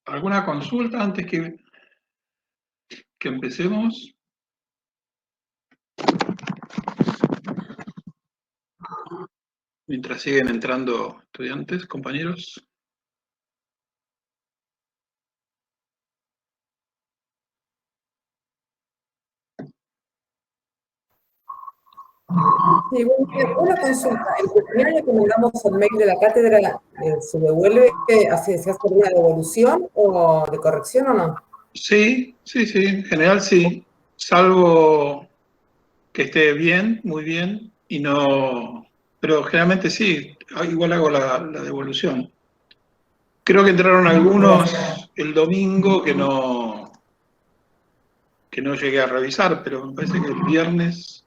¿Alguna consulta antes que empecemos? Mientras siguen entrando estudiantes, compañeros. Sí, una consulta. El primer año que mandamos el mail de la cátedra, ¿se devuelve, se hace alguna devolución o de corrección o no? Sí, en general sí, salvo que esté bien, muy bien, y no, pero generalmente sí, igual hago la devolución. Creo que entraron algunos Gracias. el domingo que no llegué a revisar, pero me parece que el viernes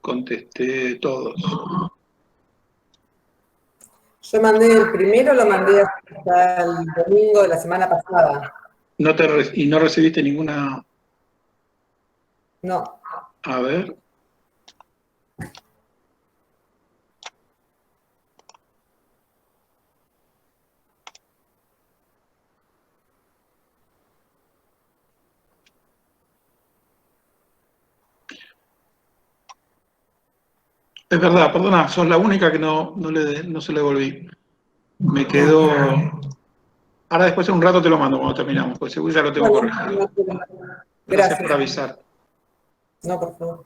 contesté todos. Yo mandé el primero, lo mandé hasta el domingo de la semana pasada. ¿Y no recibiste ninguna? No. A ver. Es verdad, perdona, sos la única que no se le devolví. Me quedó. Ahora después en un rato te lo mando cuando terminamos, pues seguro ya lo tengo Bueno, corregido. no hay problema. Gracias Gracias. por avisar. No, por favor.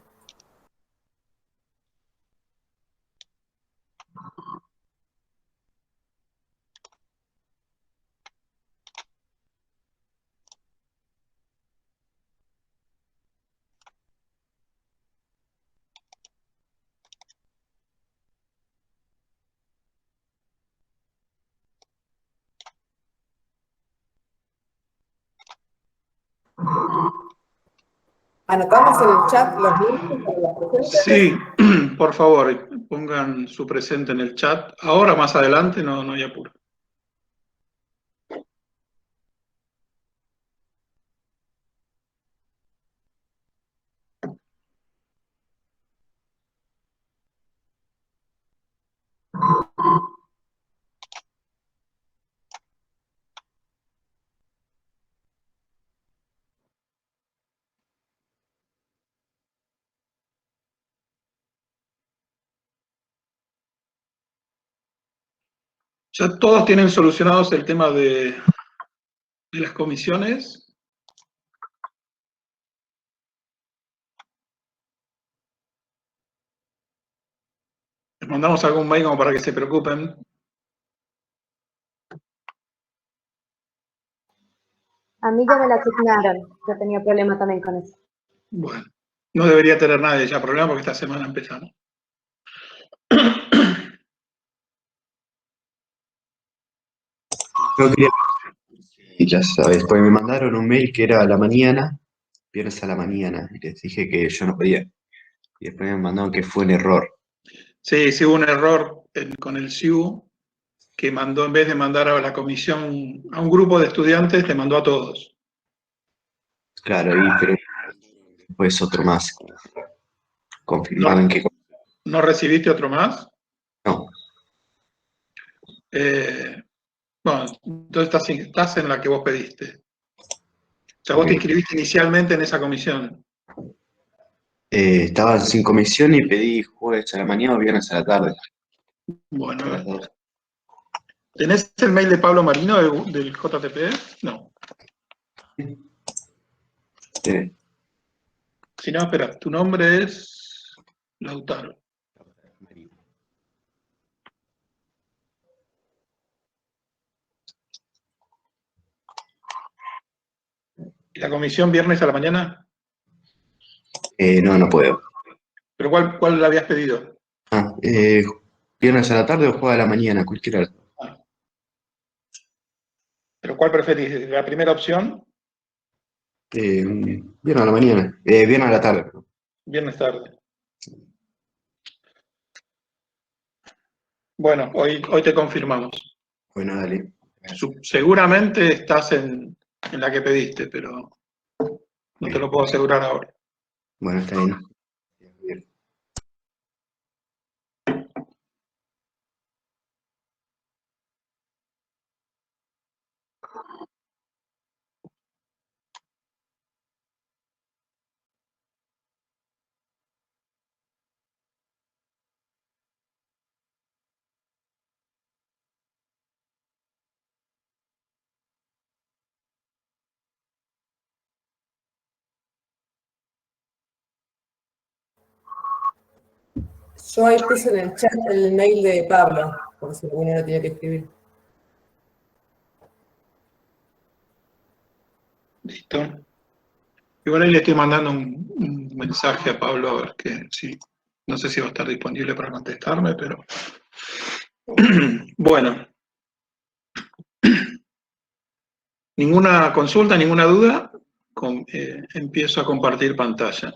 ¿Anotamos en el chat los links para los presentes? Sí, por favor, pongan su presente en el chat. Ahora, más adelante, no hay apuro. Ya todos tienen solucionados el tema de las comisiones. Les mandamos algún mail como para que se preocupen. A mí ya me la asignaron, yo tenía problema también con eso. Bueno, no debería tener nadie ya problema porque esta semana empezamos. No quería, y ya sabes, pues me mandaron un mail que era a la mañana, viernes a la mañana, y les dije que yo no podía. Y después me mandaron que fue un error. Sí, hubo un error con el SIU que mandó, en vez de mandar a la comisión, a un grupo de estudiantes, te mandó a todos. Claro, pero después otro más. Confirmaban ¿No, que no recibiste otro más? no. Bueno, entonces estás en la que vos pediste. O sea, vos Ok. te inscribiste inicialmente en esa comisión. Estaba sin comisión y pedí jueves a la mañana o viernes a la tarde. Bueno, A las dos. ¿tenés el mail de Pablo Marino del JTP? No. Si no, espera, tu nombre es Lautaro. ¿Y la comisión viernes a la mañana? No puedo. ¿Pero cuál la habías pedido? Viernes a la tarde o jueves a la mañana, cualquiera de las dos. Ah, ¿pero cuál preferís? ¿La primera opción? Viernes a la mañana, viernes a la tarde. Perdón. Viernes tarde. Bueno, hoy te confirmamos. Bueno, dale. Seguramente estás en la que pediste, pero no te lo puedo asegurar ahora. Bueno, está bien. Yo ahí puse en el chat el mail de Pablo, por si alguno lo tiene que escribir. Listo. Igual ahí le estoy mandando un mensaje a Pablo a ver que sí. No sé si va a estar disponible para contestarme, pero bueno. ¿Ninguna consulta, ninguna duda? Empiezo a compartir pantalla.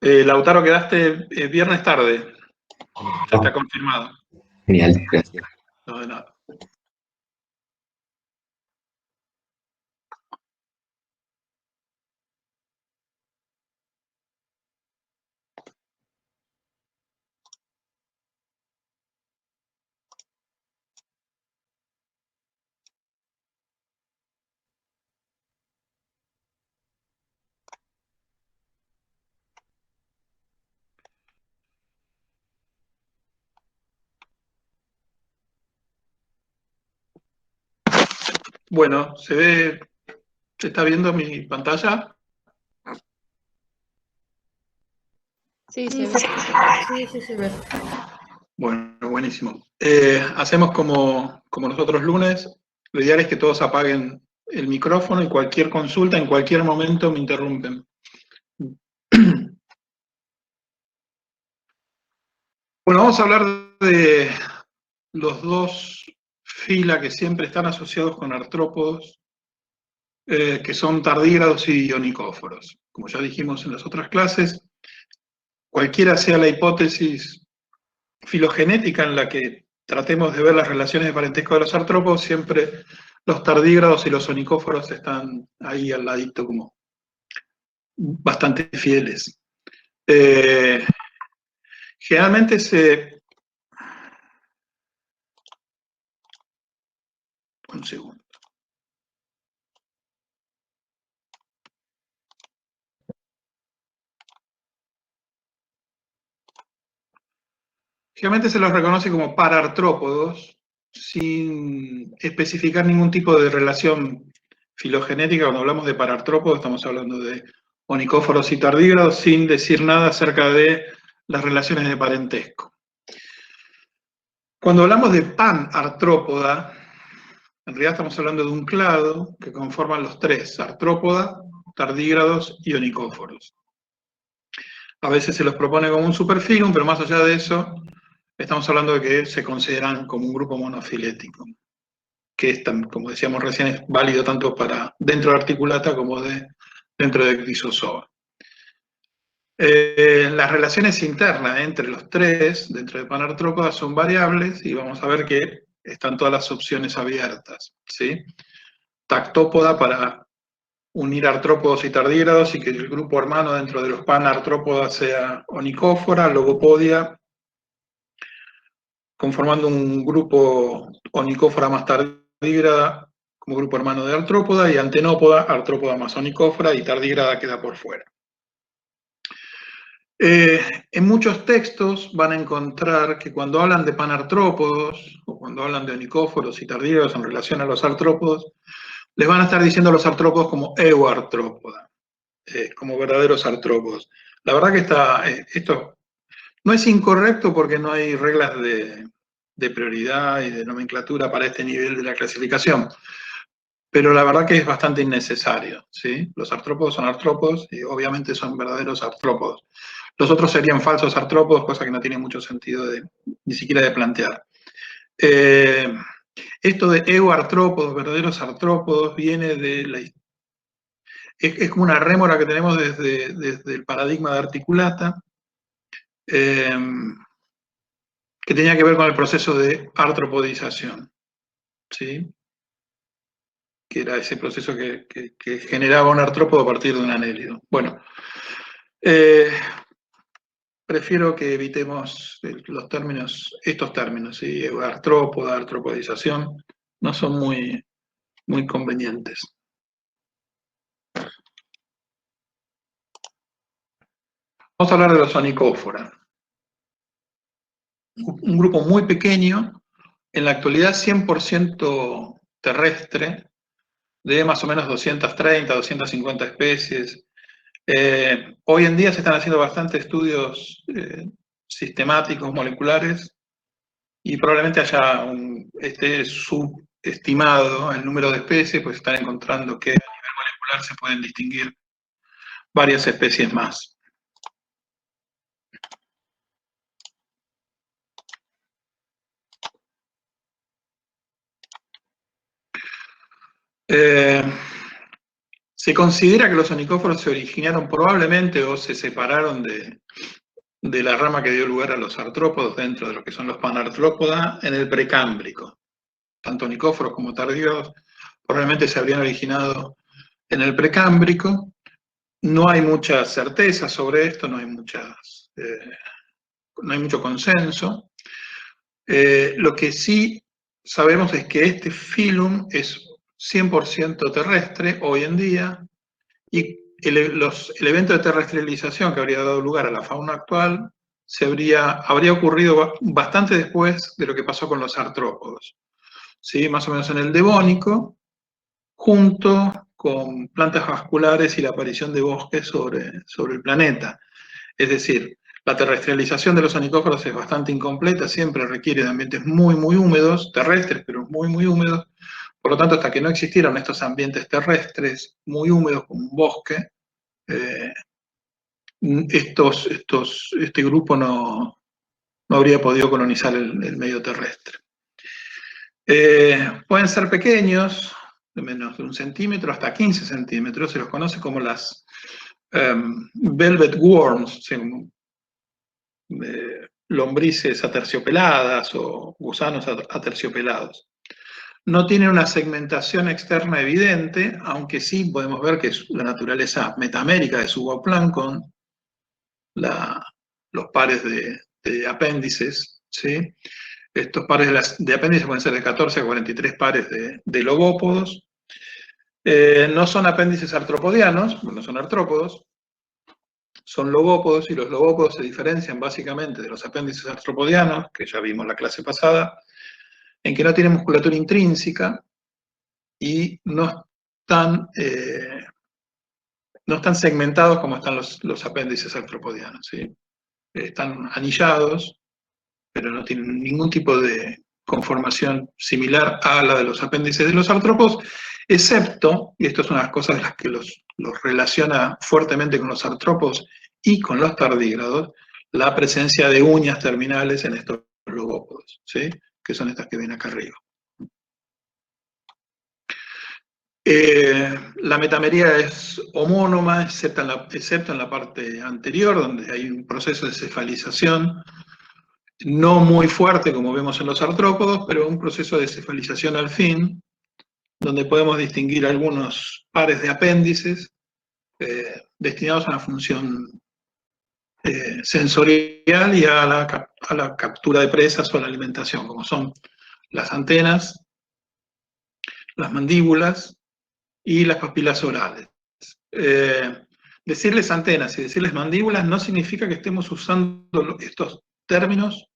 Lautaro, quedaste viernes tarde. Ya está confirmado. Genial, gracias. No, de nada. Bueno, ¿se está viendo mi pantalla? Sí, se ve. Sí, se ve. Bueno, buenísimo. Hacemos como nosotros lunes. Lo ideal es que todos apaguen el micrófono y cualquier consulta en cualquier momento me interrumpen. Bueno, vamos a hablar de los dos fila que siempre están asociados con artrópodos, que son tardígrados y onicóforos. Como ya dijimos en las otras clases, cualquiera sea la hipótesis filogenética en la que tratemos de ver las relaciones de parentesco de los artrópodos, siempre los tardígrados y los onicóforos están ahí al ladito como bastante fieles. Generalmente un segundo. Generalmente se los reconoce como paraartrópodos, sin especificar ningún tipo de relación filogenética. Cuando hablamos de paraartrópodos estamos hablando de onicóforos y tardígrados, sin decir nada acerca de las relaciones de parentesco. Cuando hablamos de panartrópoda, en realidad estamos hablando de un clado que conforman los tres: artrópoda, tardígrados y onicóforos. A veces se los propone como un superfilum, pero más allá de eso, estamos hablando de que se consideran como un grupo monofilético, que es, como decíamos recién, es válido tanto para dentro de Articulata como dentro de Crysozoa. Las relaciones internas entre los tres, dentro de Panartrópoda, son variables y vamos a ver que están todas las opciones abiertas, ¿sí? Tactópoda para unir artrópodos y tardígrados y que el grupo hermano dentro de los panartrópodas sea onicófora, logopodia, conformando un grupo onicófora más tardígrada como grupo hermano de artrópoda, y antenópoda, artrópoda más onicófora, y tardígrada queda por fuera. En muchos textos van a encontrar que cuando hablan de panartrópodos, o cuando hablan de onicóforos y tardígrados en relación a los artrópodos, les van a estar diciendo a los artrópodos como euartrópoda, como verdaderos artrópodos. La verdad que esto no es incorrecto porque no hay reglas de prioridad y de nomenclatura para este nivel de la clasificación, pero la verdad que es bastante innecesario, ¿sí? Los artrópodos son artrópodos y obviamente son verdaderos artrópodos. Los otros serían falsos artrópodos, cosa que no tiene mucho sentido ni siquiera de plantear. Esto de euartrópodos, verdaderos artrópodos, viene de es como una rémora que tenemos desde el paradigma de Articulata, que tenía que ver con el proceso de artropodización, ¿sí? que era ese proceso que generaba un artrópodo a partir de un anélido. Bueno, prefiero que evitemos estos términos, ¿sí? Artrópoda, artropodización, no son muy, muy convenientes. Vamos a hablar de los Onychophora. Un grupo muy pequeño, en la actualidad 100% terrestre, de más o menos 230, 250 especies. Hoy en día se están haciendo bastantes estudios sistemáticos, moleculares, y probablemente esté subestimado el número de especies, pues están encontrando que a nivel molecular se pueden distinguir varias especies más. Se considera que los onychóforos se originaron probablemente o se separaron de la rama que dio lugar a los artrópodos dentro de lo que son los panartrópoda en el precámbrico. Tanto onychóforos como tardígrados probablemente se habrían originado en el precámbrico. No hay mucha certeza sobre esto, no hay mucho consenso. Lo que sí sabemos es que este filum es 100% terrestre hoy en día, y el evento de terrestrialización que habría dado lugar a la fauna actual habría ocurrido bastante después de lo que pasó con los artrópodos, ¿sí? Más o menos en el Devónico, junto con plantas vasculares y la aparición de bosques sobre el planeta. Es decir, la terrestrialización de los onychóforos es bastante incompleta, siempre requiere de ambientes muy, muy húmedos, terrestres, pero muy, muy húmedos. Por lo tanto, hasta que no existieron estos ambientes terrestres muy húmedos como un bosque, este grupo no habría podido colonizar el medio terrestre. Pueden ser pequeños, de menos de 1 centímetro hasta 15 centímetros, se los conoce como las velvet worms, lombrices aterciopeladas o gusanos aterciopelados. No tienen una segmentación externa evidente, aunque sí podemos ver que es la naturaleza metamérica de su zooplancton, los pares de apéndices, ¿sí? Estos pares de apéndices pueden ser de 14 a 43 pares de lobópodos. No son apéndices artropodianos, no son artrópodos, son lobópodos, y los lobópodos se diferencian básicamente de los apéndices artropodianos, que ya vimos la clase pasada, en que no tienen musculatura intrínseca y no están segmentados como están los apéndices artropodianos, ¿sí? Están anillados, pero no tienen ningún tipo de conformación similar a la de los apéndices de los artrópodos, excepto, y esto es una de las cosas de las que los relaciona fuertemente con los artrópodos y con los tardígrados, la presencia de uñas terminales en estos lobópodos, ¿sí? Que son estas que ven acá arriba. La metamería es homónoma, excepto en la parte anterior, donde hay un proceso de cefalización, no muy fuerte como vemos en los artrópodos, pero un proceso de cefalización al fin, donde podemos distinguir algunos pares de apéndices destinados a una función sensorial y a la captura de presas o a la alimentación, como son las antenas, las mandíbulas y las papilas orales. Decirles antenas y decirles mandíbulas no significa que estemos usando estos términos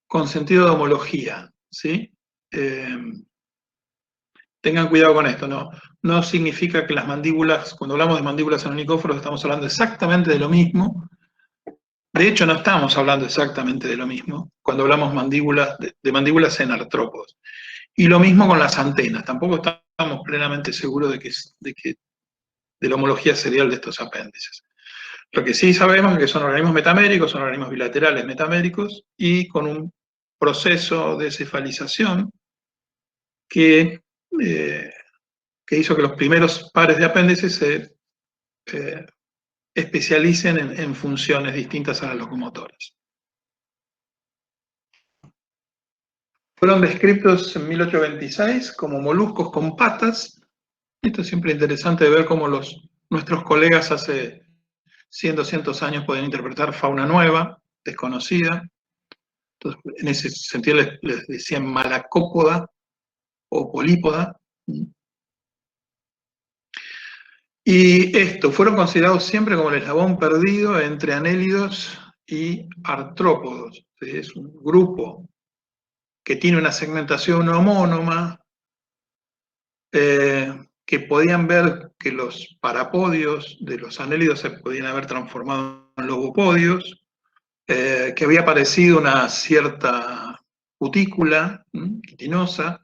con sentido de homología, ¿sí? Tengan cuidado con esto, no significa que las mandíbulas, cuando hablamos de mandíbulas en onychóforos, estamos hablando exactamente de lo mismo. De hecho, no estamos hablando exactamente de lo mismo cuando hablamos de mandíbulas en artrópodos. Y lo mismo con las antenas, tampoco estamos plenamente seguros de la homología serial de estos apéndices. Lo que sí sabemos es que son organismos metaméricos, son organismos bilaterales metaméricos, y con un proceso de cefalización que hizo que los primeros pares de apéndices se especialicen en funciones distintas a las locomotoras. Fueron descritos en 1826 como moluscos con patas, Esto es siempre interesante de ver cómo nuestros colegas hace 100, 200 años pueden interpretar fauna nueva, desconocida. Entonces, en ese sentido les decían malacópoda o polípoda. Y esto, fueron considerados siempre como el eslabón perdido entre anélidos y artrópodos. ¿Sí? Es un grupo que tiene una segmentación homónoma, que podían ver que los parapodios de los anélidos se podían haber transformado en lobopodios, que había aparecido una cierta cutícula quitinosa,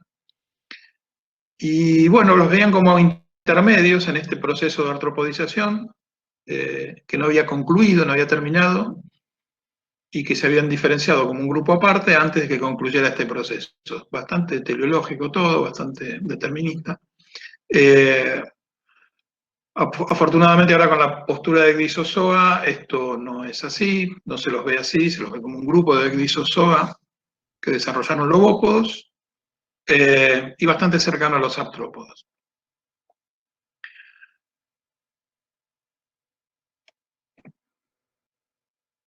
y bueno, los veían como intermedios en este proceso de artropodización, que no había concluido, no había terminado, y que se habían diferenciado como un grupo aparte antes de que concluyera este proceso. Bastante teleológico todo, bastante determinista. Afortunadamente ahora con la postura de Ecdysozoa esto no es así, no se los ve así, se los ve como un grupo de Ecdysozoa que desarrollaron lobópodos, y bastante cercano a los artrópodos.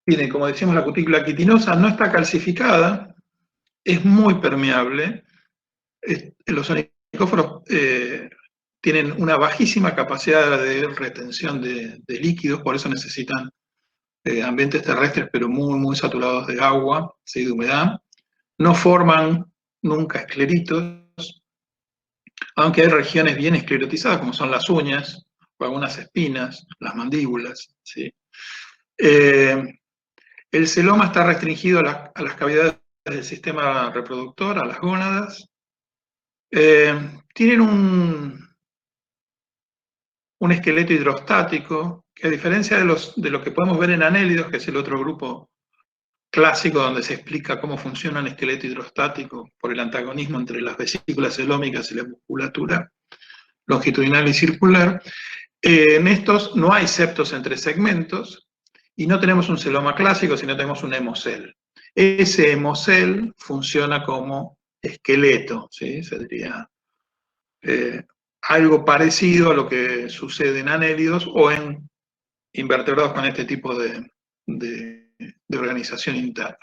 Tiene, como decíamos, la cutícula quitinosa, no está calcificada, es muy permeable. Los onicóforos tienen una bajísima capacidad de retención de líquidos, por eso necesitan ambientes terrestres, pero muy, muy saturados de agua, ¿sí? De humedad. No forman nunca escleritos, aunque hay regiones bien esclerotizadas, como son las uñas, o algunas espinas, las mandíbulas, ¿sí? El celoma está restringido a las cavidades del sistema reproductor, a las gónadas. Tienen un esqueleto hidrostático, que a diferencia de lo que podemos ver en anélidos, que es el otro grupo clásico donde se explica cómo funciona un esqueleto hidrostático por el antagonismo entre las vesículas celómicas y la musculatura longitudinal y circular, en estos no hay septos entre segmentos y no tenemos un celoma clásico, sino tenemos un hemocel. Ese hemocel funciona como esqueleto, ¿sí? Se diría algo parecido a lo que sucede en anélidos o en invertebrados con este tipo de organización interna.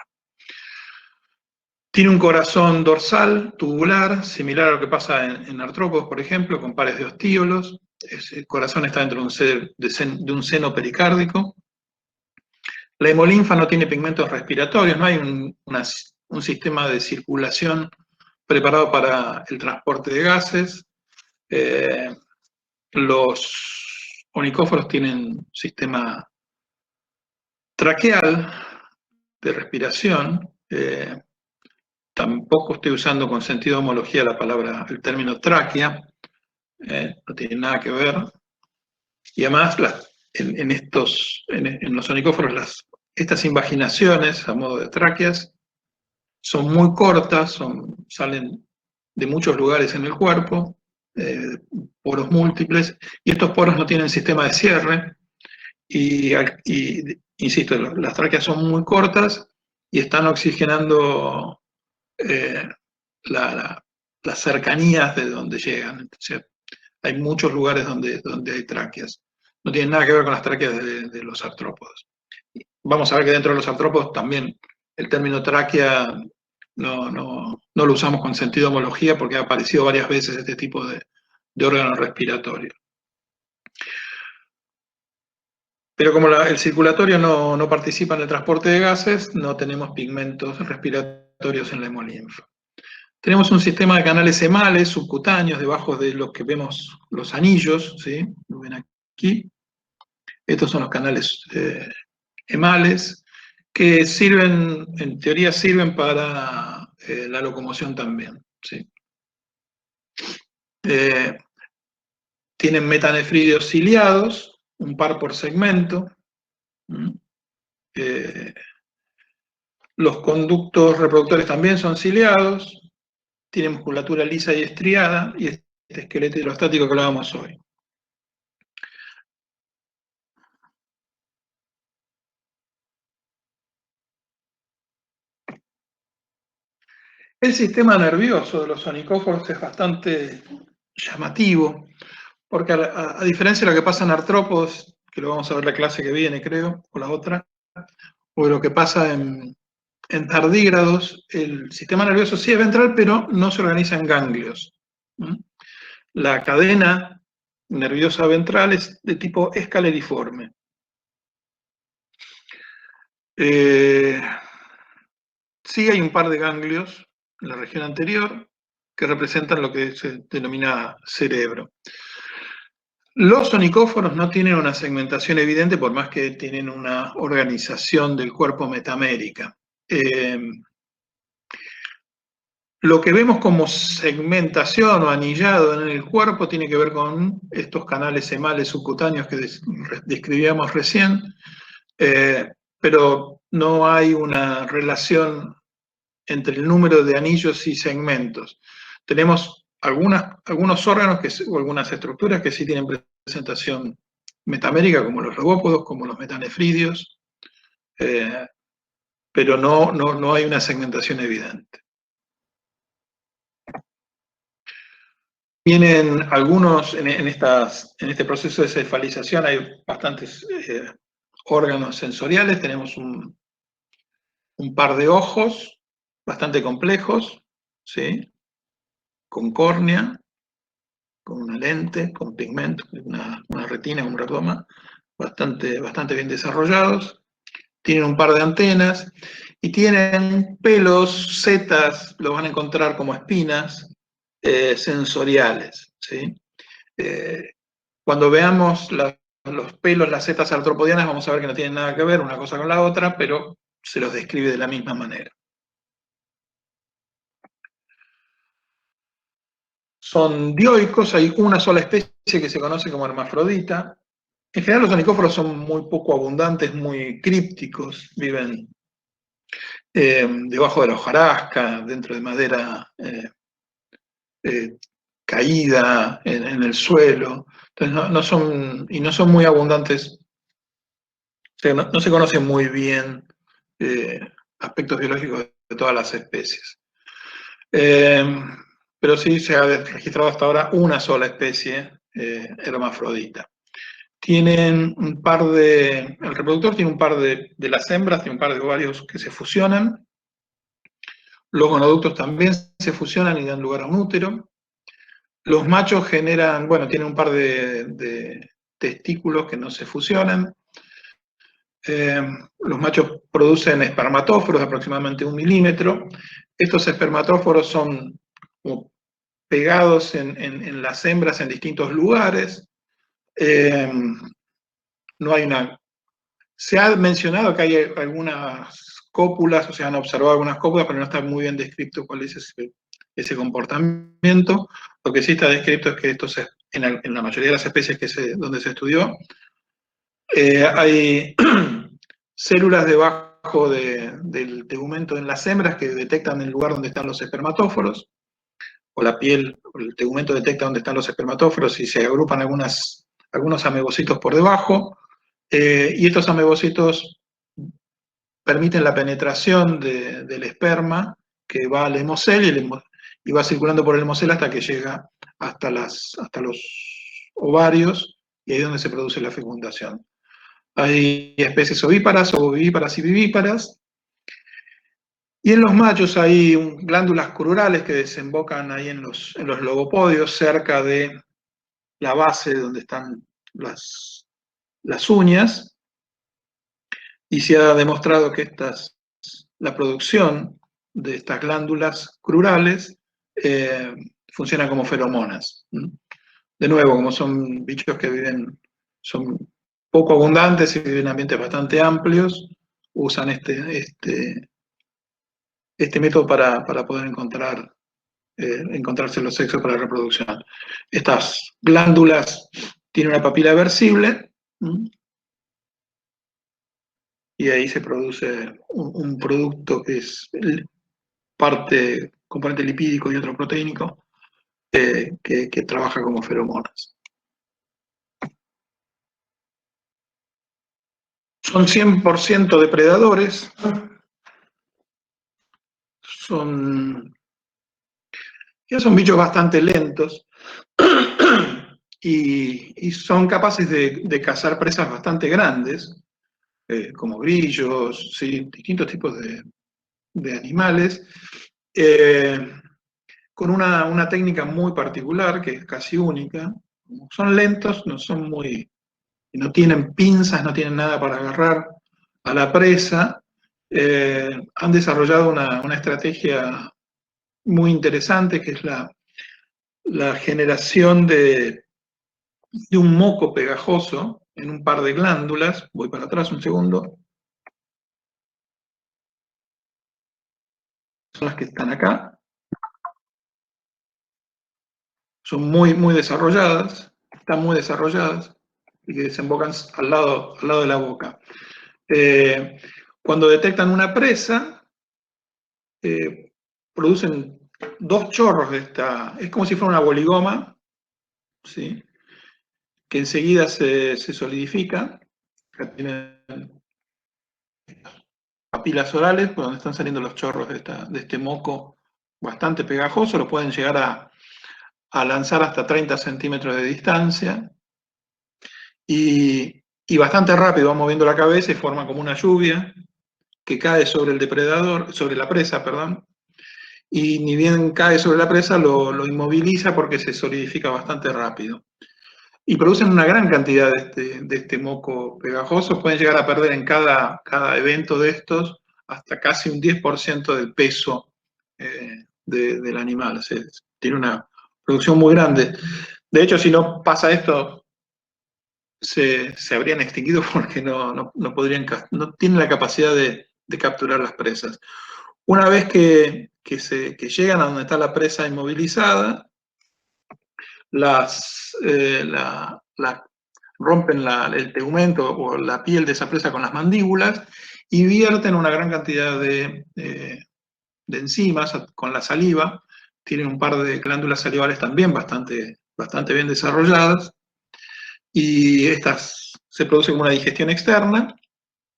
Tiene un corazón dorsal, tubular, similar a lo que pasa en artrópodos, por ejemplo, con pares de ostíolos. El corazón está dentro de un seno pericárdico. La hemolinfa no tiene pigmentos respiratorios, no hay un sistema de circulación preparado para el transporte de gases. Los onicóforos tienen sistema traqueal de respiración. Tampoco estoy usando con sentido de homología el término tráquea, no tiene nada que ver. Y además, en los onicóforos, estas invaginaciones a modo de tráqueas son muy cortas, salen de muchos lugares en el cuerpo, poros múltiples, y estos poros no tienen sistema de cierre, y insisto, las tráqueas son muy cortas y están oxigenando las cercanías de donde llegan. Entonces, hay muchos lugares donde hay tráqueas. No tienen nada que ver con las tráqueas de los artrópodos. Vamos a ver que dentro de los artrópodos también el término tráquea no lo usamos con sentido de homología porque ha aparecido varias veces este tipo de órgano respiratorio. Pero como el circulatorio no participa en el transporte de gases, no tenemos pigmentos respiratorios en la hemolinfa. Tenemos un sistema de canales hemales subcutáneos debajo de los que vemos los anillos, ¿sí? Lo ven aquí. Estos son los canales hemales que en teoría sirven para la locomoción también, ¿sí? Tienen metanefridios ciliados, un par por segmento. Los conductos reproductores también son ciliados, tienen musculatura lisa y estriada, y este esqueleto hidrostático que hablábamos hoy. El sistema nervioso de los onicóforos es bastante llamativo, porque a diferencia de lo que pasa en artrópodos, que lo vamos a ver la clase que viene, creo, o la otra, o de lo que pasa en tardígrados, el sistema nervioso sí es ventral, pero no se organiza en ganglios. La cadena nerviosa ventral es de tipo escaleriforme. Sí hay un par de ganglios en la región anterior que representan lo que se denomina cerebro. Los onicóforos no tienen una segmentación evidente, por más que tienen una organización del cuerpo metamérica. Lo que vemos como segmentación o anillado en el cuerpo tiene que ver con estos canales emales subcutáneos que describíamos recién, pero no hay una relación entre el número de anillos y segmentos. Tenemos algunos órganos o algunas estructuras que sí tienen presentación metamérica, como los lobópodos, como los metanefridios, pero no hay una segmentación evidente. Tienen algunos, en este proceso de cefalización hay bastantes órganos sensoriales, tenemos un par de ojos bastante complejos, ¿sí? Con córnea, con una lente, con pigmento, una retina, un retoma, bastante bien desarrollados. Tienen un par de antenas y tienen pelos, setas, lo van a encontrar como espinas sensoriales, ¿sí? Cuando veamos los pelos, las setas artropodianas, vamos a ver que no tienen nada que ver una cosa con la otra, pero se los describe de la misma manera. Son dioicos, hay una sola especie que se conoce como hermafrodita. En general los onicóforos son muy poco abundantes, muy crípticos, viven debajo de la hojarasca, dentro de madera caída en el suelo. Entonces no son muy abundantes, o sea, no se conocen muy bien aspectos biológicos de todas las especies. Pero sí se ha registrado hasta ahora una sola especie hermafrodita. El reproductor tiene un par de las hembras, tiene un par de ovarios que se fusionan. Los gonoductos también se fusionan y dan lugar a un útero. Los machos tienen un par de testículos que no se fusionan. Los machos producen espermatóforos de aproximadamente 1 milímetro. Estos espermatóforos son como pegados en las hembras en distintos lugares. Se ha mencionado que hay algunas cópulas, o se han observado algunas cópulas, pero no está muy bien descrito cuál es ese comportamiento. Lo que sí está descrito es que en la mayoría de las especies donde se estudió, hay células debajo del tegumento en las hembras que detectan el lugar donde están los espermatóforos, o la piel, o el tegumento detecta dónde están los espermatóforos y se agrupan algunos amebocitos por debajo, y estos amebocitos permiten la penetración del esperma que va al hemocel y va circulando por el hemocel hasta que llega hasta los ovarios, y ahí es donde se produce la fecundación. Hay especies ovíparas, ovovivíparas y vivíparas. Y en los machos hay glándulas crurales que desembocan ahí en los lobopodios, cerca de la base donde están las uñas. Y se ha demostrado que la producción de estas glándulas crurales funciona como feromonas. De nuevo, como son bichos que son poco abundantes y viven en ambientes bastante amplios, usan este método para poder encontrarse los sexos para la reproducción. Estas glándulas tienen una papila versible, y ahí se produce un producto que es componente lipídico y otro proteínico, que trabaja como feromonas. Son 100% depredadores. Son bichos bastante lentos. y son capaces de cazar presas bastante grandes, como grillos, ¿sí? Distintos tipos de animales, con una técnica muy particular, que es casi única. Son lentos, no tienen pinzas, no tienen nada para agarrar a la presa. Han desarrollado una estrategia muy interesante, que es la generación de un moco pegajoso en un par de glándulas. Voy para atrás un segundo. Son las que están acá. Son muy desarrolladas, están muy desarrolladas y que desembocan al lado de la boca. Cuando detectan una presa, producen 2 chorros de esta, es como si fuera una boligoma, ¿sí? Que enseguida se solidifica. Acá tienen papilas orales, por donde están saliendo los chorros de este moco bastante pegajoso. Lo pueden llegar a lanzar hasta 30 centímetros de distancia. Y bastante rápido va moviendo la cabeza y forma como una lluvia que cae sobre el depredador, sobre la presa, perdón. Y ni bien cae sobre la presa, lo inmoviliza porque se solidifica bastante rápido. Y producen una gran cantidad de este moco pegajoso. Pueden llegar a perder en cada evento de estos hasta casi un 10% del peso del animal. O sea, tiene una producción muy grande. De hecho, si no pasa esto, se habrían extinguido porque no tienen la capacidad de capturar las presas. Una vez que llegan a donde está la presa inmovilizada, rompen el tegumento o la piel de esa presa con las mandíbulas y vierten una gran cantidad de enzimas con la saliva. Tienen un par de glándulas salivales también bastante bien desarrolladas, y estas se producen como una digestión externa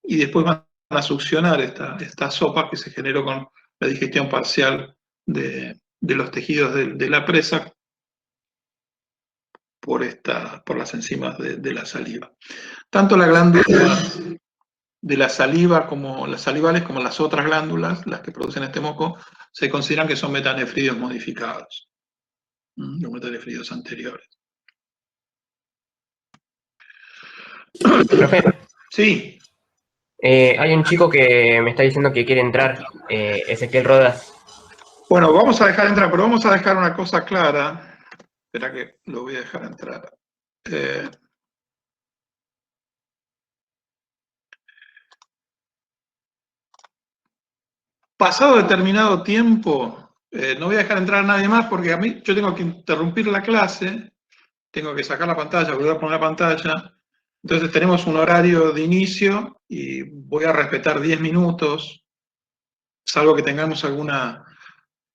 y después van a succionar esta sopa que se generó con la digestión parcial de los tejidos de la presa por las enzimas de la saliva. Tanto la glándula de la saliva como las salivales, como las otras glándulas, las que producen este moco, se consideran que son metanefridos modificados, los metanefridos anteriores. Profe, Sí. hay un chico que me está diciendo que quiere entrar, Ezequiel Rodas. Bueno, vamos a dejar entrar, pero vamos a dejar una cosa clara. Espera que lo voy a dejar entrar. Pasado determinado tiempo, no voy a dejar entrar a nadie más porque yo tengo que interrumpir la clase, tengo que sacar la pantalla, volver a poner la pantalla. Entonces tenemos un horario de inicio y voy a respetar 10 minutos, salvo que tengamos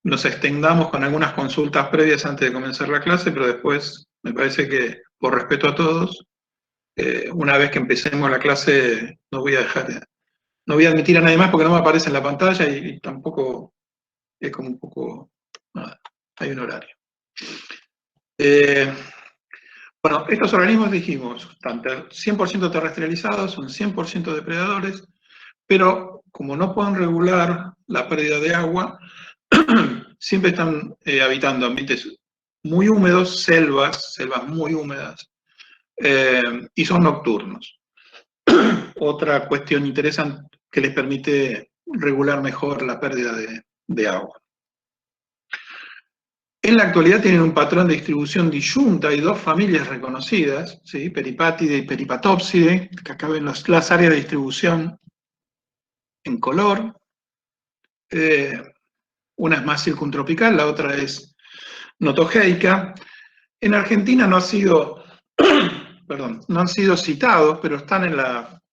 nos extendamos con algunas consultas previas antes de comenzar la clase, pero después me parece que, por respeto a todos, una vez que empecemos la clase no voy a admitir a nadie más porque no me aparece en la pantalla y tampoco es como un poco, nada, hay un horario. Bueno, estos organismos dijimos, están 100% terrestrializados, son 100% depredadores, pero como no pueden regular la pérdida de agua, siempre están habitando ambientes muy húmedos, selvas muy húmedas, y son nocturnos. Otra cuestión interesante que les permite regular mejor la pérdida de agua. En la actualidad tienen un patrón de distribución disyunta, hay 2 familias reconocidas, ¿sí? Peripatide y Peripatopside, que acá ven las áreas de distribución en color. Una es más circuntropical, la otra es notogeica. En Argentina no han sido citados, pero están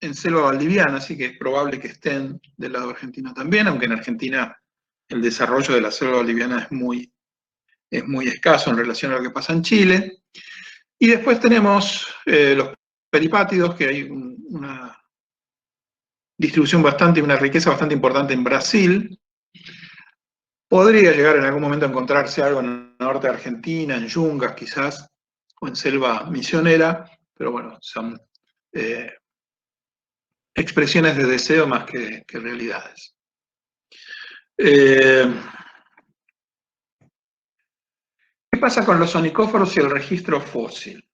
en selva valdiviana, así que es probable que estén del lado argentino también, aunque en Argentina el desarrollo de la selva valdiviana es muy escaso en relación a lo que pasa en Chile. Y después tenemos los peripátidos, que hay una distribución una riqueza bastante importante en Brasil. Podría llegar en algún momento a encontrarse algo en el norte de Argentina, en Yungas quizás, o en selva misionera, pero bueno, son expresiones de deseo más que realidades. ¿Qué pasa con los onicóforos y el registro fósil?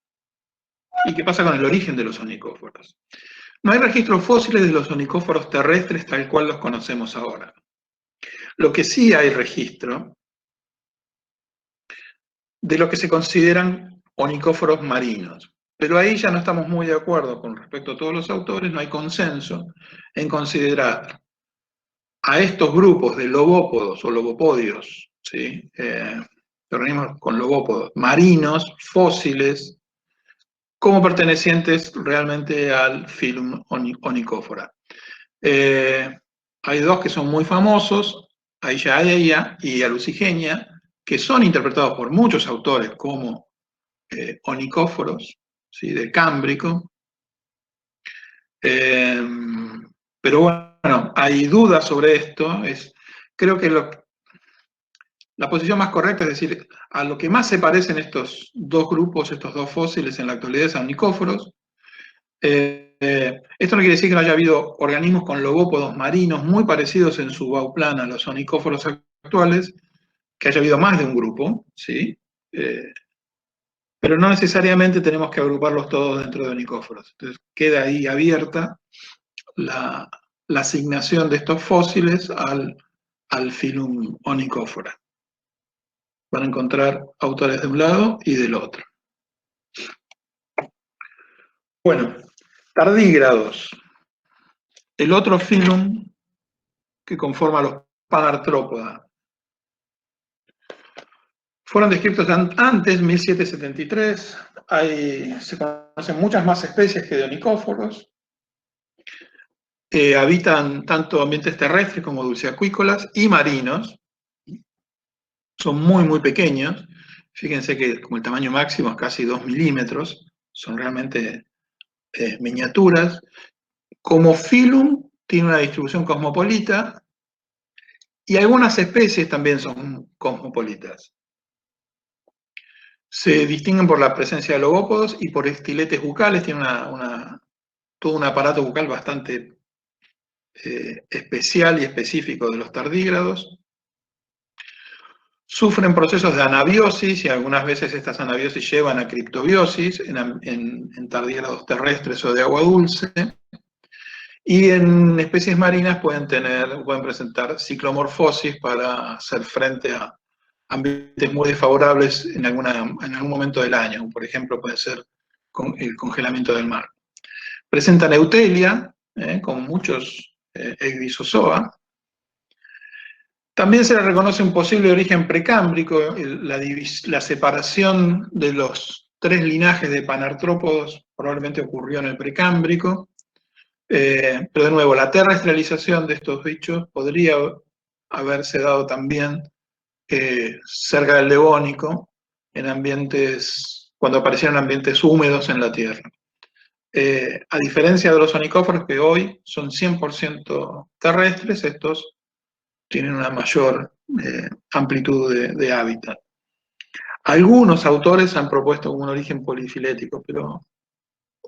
¿Y qué pasa con el origen de los onicóforos? No hay registros fósiles de los onicóforos terrestres tal cual los conocemos ahora. Lo que sí hay registro de lo que se consideran onicóforos marinos. Pero ahí ya no estamos muy de acuerdo con respecto a todos los autores, no hay consenso en considerar a estos grupos de lobópodos o lobopodios, ¿sí? Organismos con lobópodos marinos, fósiles, como pertenecientes realmente al filum onicófora. Hay dos que son muy famosos, Aiyaeia y Alucigenia, que son interpretados por muchos autores como onicóforos, ¿sí? Del Cámbrico. Pero bueno, hay dudas sobre esto. Creo que la posición más correcta es decir, a lo que más se parecen estos dos grupos, estos dos fósiles en la actualidad es a onicóforos. Esto no quiere decir que no haya habido organismos con lobópodos marinos muy parecidos en su bauplan a los onicóforos actuales, que haya habido más de un grupo, ¿sí? Pero no necesariamente tenemos que agruparlos todos dentro de onicóforos. Entonces queda ahí abierta la asignación de estos fósiles al filum onicófora. Van a encontrar autores de un lado y del otro. Bueno, tardígrados. El otro filum que conforma los Panartrópoda. Fueron descritos antes, 1773. Se conocen muchas más especies que de onicóforos. Habitan tanto ambientes terrestres como dulceacuícolas y marinos. Son muy, muy pequeños. Fíjense que como el tamaño máximo es casi 2 milímetros. Son realmente miniaturas. Como filum, tiene una distribución cosmopolita. Y algunas especies también son cosmopolitas. Se distinguen por la presencia de lobópodos y por estiletes bucales. Tienen todo un aparato bucal bastante especial y específico de los tardígrados. Sufren procesos de anabiosis y algunas veces estas anabiosis llevan a criptobiosis en tardígrados terrestres o de agua dulce. Y en especies marinas pueden presentar ciclomorfosis para hacer frente a ambientes muy desfavorables en algún momento del año. Por ejemplo, puede ser el congelamiento del mar. Presentan eutelia, como muchos Ecdysozoa. También se le reconoce un posible origen precámbrico, la separación de los tres linajes de panartrópodos probablemente ocurrió en el precámbrico, pero de nuevo, la terrestrialización de estos bichos podría haberse dado también cerca del Devónico, cuando aparecieron ambientes húmedos en la Tierra. A diferencia de los onicóforos que hoy son 100% terrestres, estos tienen una mayor amplitud de hábitat. Algunos autores han propuesto un origen polifilético, pero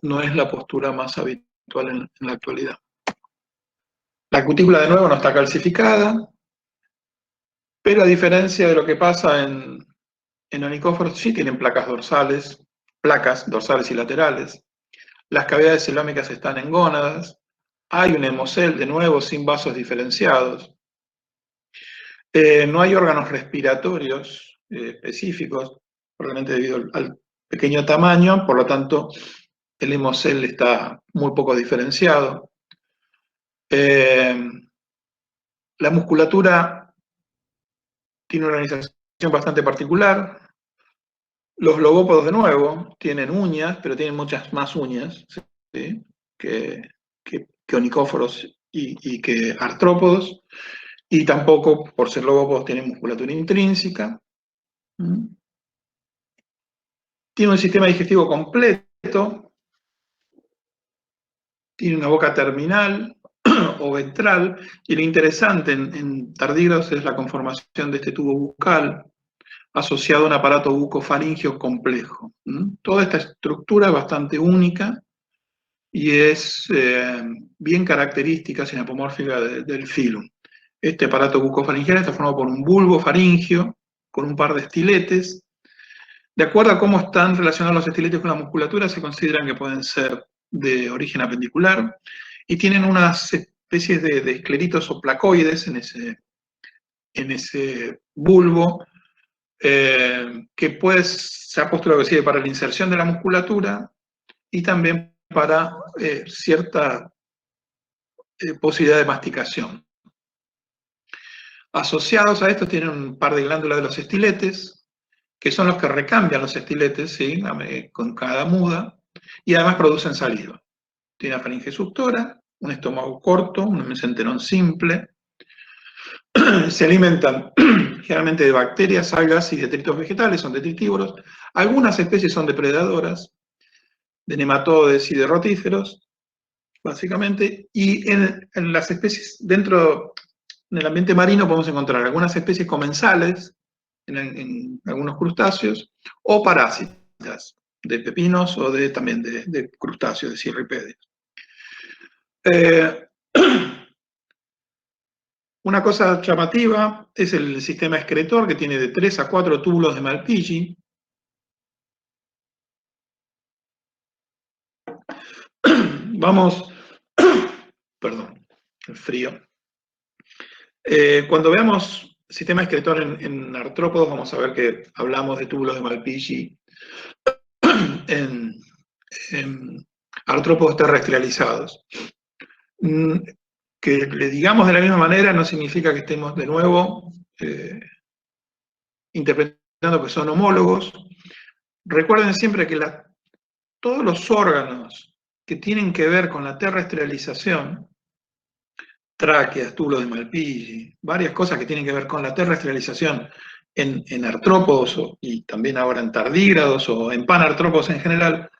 no es la postura más habitual en la actualidad. La cutícula de nuevo no está calcificada, pero a diferencia de lo que pasa en onicóforos, sí tienen placas dorsales y laterales. Las cavidades celómicas están en gónadas. Hay un hemocel, de nuevo, sin vasos diferenciados. No hay órganos respiratorios específicos, probablemente debido al pequeño tamaño, por lo tanto, el hemocel está muy poco diferenciado. La musculatura tiene una organización bastante particular. Los lobópodos, de nuevo, tienen uñas, pero tienen muchas más uñas, ¿sí? que onicóforos y que artrópodos. Y tampoco, por ser lobópodos, tienen musculatura intrínseca. Tiene un sistema digestivo completo. Tiene una boca terminal o ventral. Y lo interesante en tardígrados es la conformación de este tubo bucal. asociado a un aparato bucofaríngeo complejo. Toda esta estructura es bastante única y es bien característica sinapomórfica del filum. Este aparato bucofaringeal está formado por un bulbo faríngeo con un par de estiletes. De acuerdo a cómo están relacionados los estiletes con la musculatura, se consideran que pueden ser de origen apendicular y tienen unas especies de escleritos o placoides en ese bulbo, que se ha postulado que sirve para la inserción de la musculatura y también para cierta posibilidad de masticación. Asociados a esto tienen un par de glándulas de los estiletes, que son los que recambian los estiletes, ¿sí?, con cada muda, y además producen saliva. Tiene una faringe suctora, un estómago corto, un mesenterón simple. Se alimentan generalmente de bacterias, algas y detritos vegetales, son detritívoros. Algunas especies son depredadoras, de nematodes y de rotíferos, básicamente, y en las especies dentro del ambiente marino podemos encontrar algunas especies comensales, en algunos crustáceos, o parásitas, de pepinos o también de crustáceos, de cirripedios. Una cosa llamativa es el sistema excretor, que tiene de 3 a 4 túbulos de Malpighi. Vamos, perdón, el frío. Cuando veamos sistema excretor en artrópodos, vamos a ver que hablamos de túbulos de Malpighi en artrópodos terrestrializados. Que le digamos de la misma manera no significa que estemos de nuevo interpretando que son homólogos. Recuerden siempre que todos los órganos que tienen que ver con la terrestrialización, tráqueas, túbulos de Malpighi, varias cosas que tienen que ver con la terrestrialización en artrópodos y también ahora en tardígrados o en panartrópodos en general,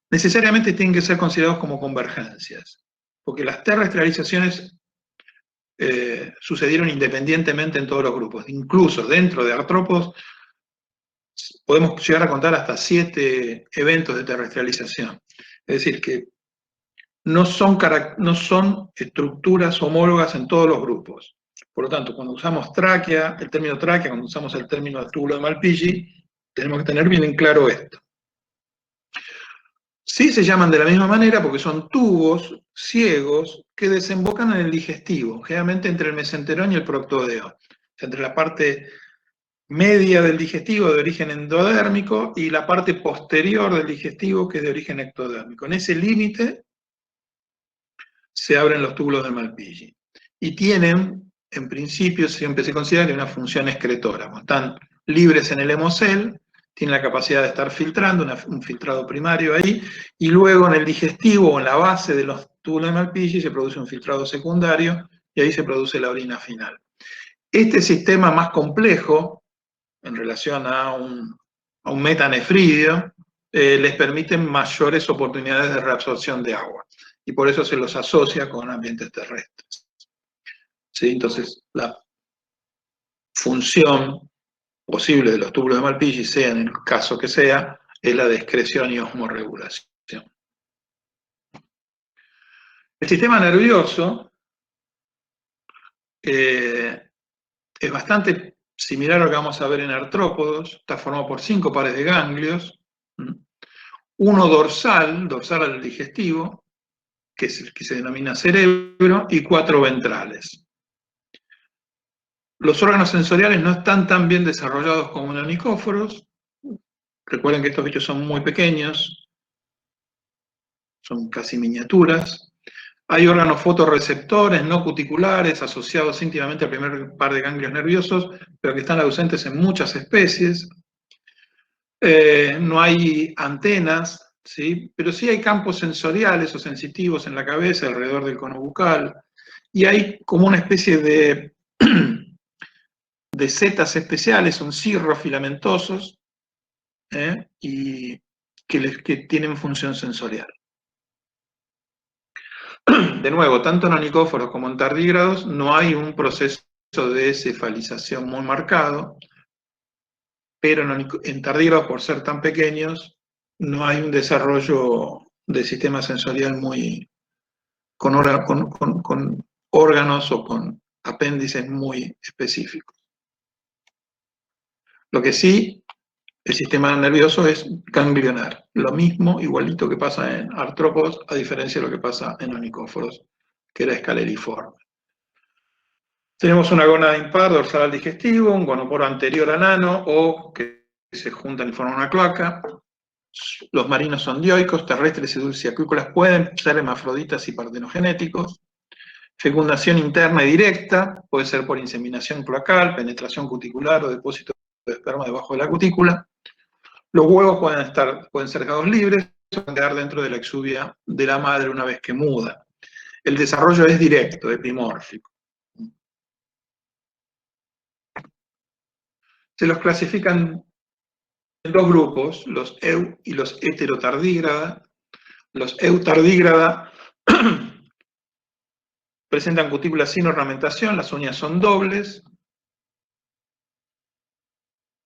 necesariamente tienen que ser considerados como convergencias, porque las terrestrializaciones sucedieron independientemente en todos los grupos. Incluso dentro de artrópodos podemos llegar a contar hasta 7 eventos de terrestrialización. Es decir, que no son estructuras homólogas en todos los grupos. Por lo tanto, cuando usamos tráquea, el término tráquea, cuando usamos el término túbulo de Malpighi, tenemos que tener bien en claro esto. Sí se llaman de la misma manera porque son tubos ciegos que desembocan en el digestivo, generalmente entre el mesenterón y el proctodeo, o sea, entre la parte media del digestivo de origen endodérmico y la parte posterior del digestivo que es de origen ectodérmico. En ese límite se abren los túbulos de Malpighi y tienen, en principio, siempre se considera una función excretora. Como están libres en el hemocel, tienen la capacidad de estar filtrando, un filtrado primario ahí, y luego en el digestivo o en la base de los túbulos de Malpighi se produce un filtrado secundario y ahí se produce la orina final. Este sistema más complejo, en relación a un metanefridio, les permite mayores oportunidades de reabsorción de agua, y por eso se los asocia con ambientes terrestres. ¿Sí? Entonces, la función posible de los túbulos de Malpighi, sea en el caso que sea, es la de excreción y osmorregulación. El sistema nervioso es bastante similar a lo que vamos a ver en artrópodos. Está formado por 5 pares de ganglios, uno dorsal al digestivo, que es el que se denomina cerebro, y 4 ventrales. Los órganos sensoriales no están tan bien desarrollados como en onicóforos. Recuerden que estos bichos son muy pequeños, son casi miniaturas. Hay órganos fotorreceptores no cuticulares asociados íntimamente al primer par de ganglios nerviosos, pero que están ausentes en muchas especies. No hay antenas, ¿sí? Pero sí hay campos sensoriales o sensitivos en la cabeza, alrededor del cono bucal, y hay como una especie de setas especiales, son cirros filamentosos, y que tienen función sensorial. De nuevo, tanto en onicóforos como en tardígrados no hay un proceso de cefalización muy marcado, pero en tardígrados, por ser tan pequeños, no hay un desarrollo de sistema sensorial con órganos o con apéndices muy específicos. Lo que sí, el sistema nervioso es ganglionar. Lo mismo, igualito que pasa en artrópodos, a diferencia de lo que pasa en onicóforos, que era escaleriforme. Tenemos una gónada impar dorsal al digestivo, un gonoporo anterior anano, o que se juntan y forman una cloaca. Los marinos son dioicos, terrestres y dulciacuícolas pueden ser hermafroditas y partenogenéticos. Fecundación interna y directa, puede ser por inseminación cloacal, penetración cuticular o depósito de esperma debajo de la cutícula. Los huevos pueden ser dejados libres o pueden quedar dentro de la exuvia de la madre una vez que muda. El desarrollo es directo, epimórfico. Se los clasifican en dos grupos, los eu y los heterotardígrada. Los eutardígrada presentan cutículas sin ornamentación, las uñas son dobles,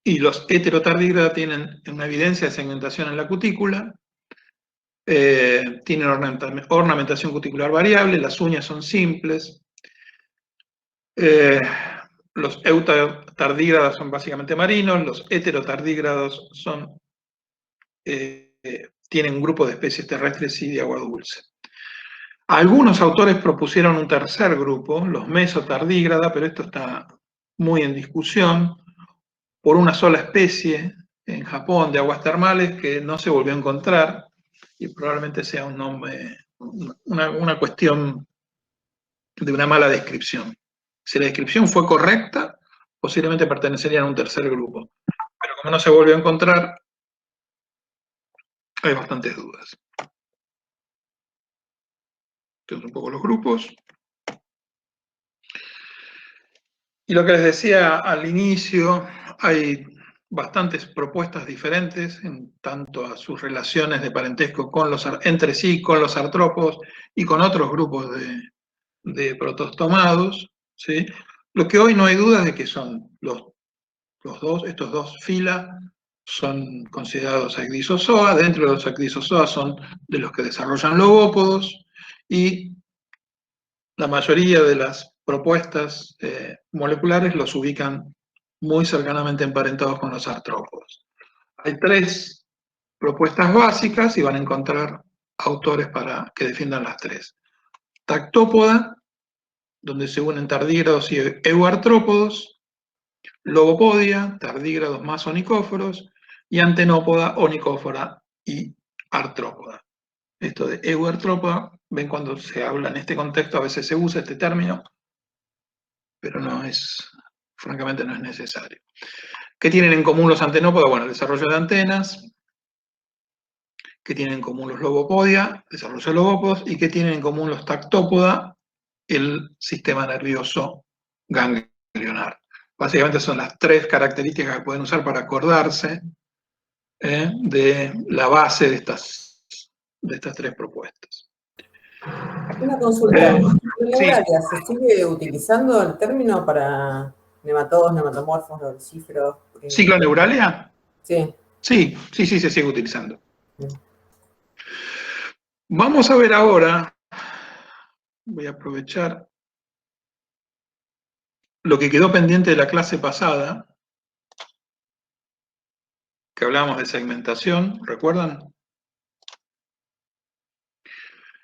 y los heterotardígrada tienen una evidencia de segmentación en la cutícula, tienen ornamentación cuticular variable, las uñas son simples. Los eutardígrados son básicamente marinos, los heterotardígrados tienen un grupo de especies terrestres y de agua dulce. Algunos autores propusieron un tercer grupo, los mesotardígrada, pero esto está muy en discusión, por una sola especie en Japón de aguas termales que no se volvió a encontrar, y probablemente sea un nombre, una cuestión de una mala descripción. Si la descripción fue correcta, posiblemente pertenecerían a un tercer grupo. Pero como no se volvió a encontrar, hay bastantes dudas. Tenemos un poco los grupos. Y lo que les decía al inicio, hay bastantes propuestas diferentes en tanto a sus relaciones de parentesco entre sí, con los artrópodos y con otros grupos de protostomados, ¿sí? Lo que hoy no hay dudas de que son estos dos fila son considerados ecdysozoa. Dentro de los ecdysozoa son de los que desarrollan lobópodos, y la mayoría de las propuestas moleculares los ubican muy cercanamente emparentados con los artrópodos. Hay tres propuestas básicas y van a encontrar autores que defiendan las tres. Tactópoda, donde se unen tardígrados y euartrópodos; lobopodia, tardígrados más onicóforos; y antenópoda, onicófora y artrópoda. Esto de euartrópoda, ven cuando se habla en este contexto, a veces se usa este término, pero francamente no es necesario. ¿Qué tienen en común los antenópodas? Bueno, el desarrollo de antenas. ¿Qué tienen en común los lobopodia? Desarrollo de lobópodos. ¿Y qué tienen en común los tactópoda? El sistema nervioso ganglionar. Básicamente son las tres características que pueden usar para acordarse de la base de estas tres propuestas. Una consulta. ¿En Sí. Neuralia se sigue utilizando el término para nematodos, nematomorfos, dorsíferos? ¿Cicloneuralia? Sí. Sí, se sigue utilizando. Sí. Vamos a ver ahora, voy a aprovechar lo que quedó pendiente de la clase pasada, que hablábamos de segmentación, ¿recuerdan?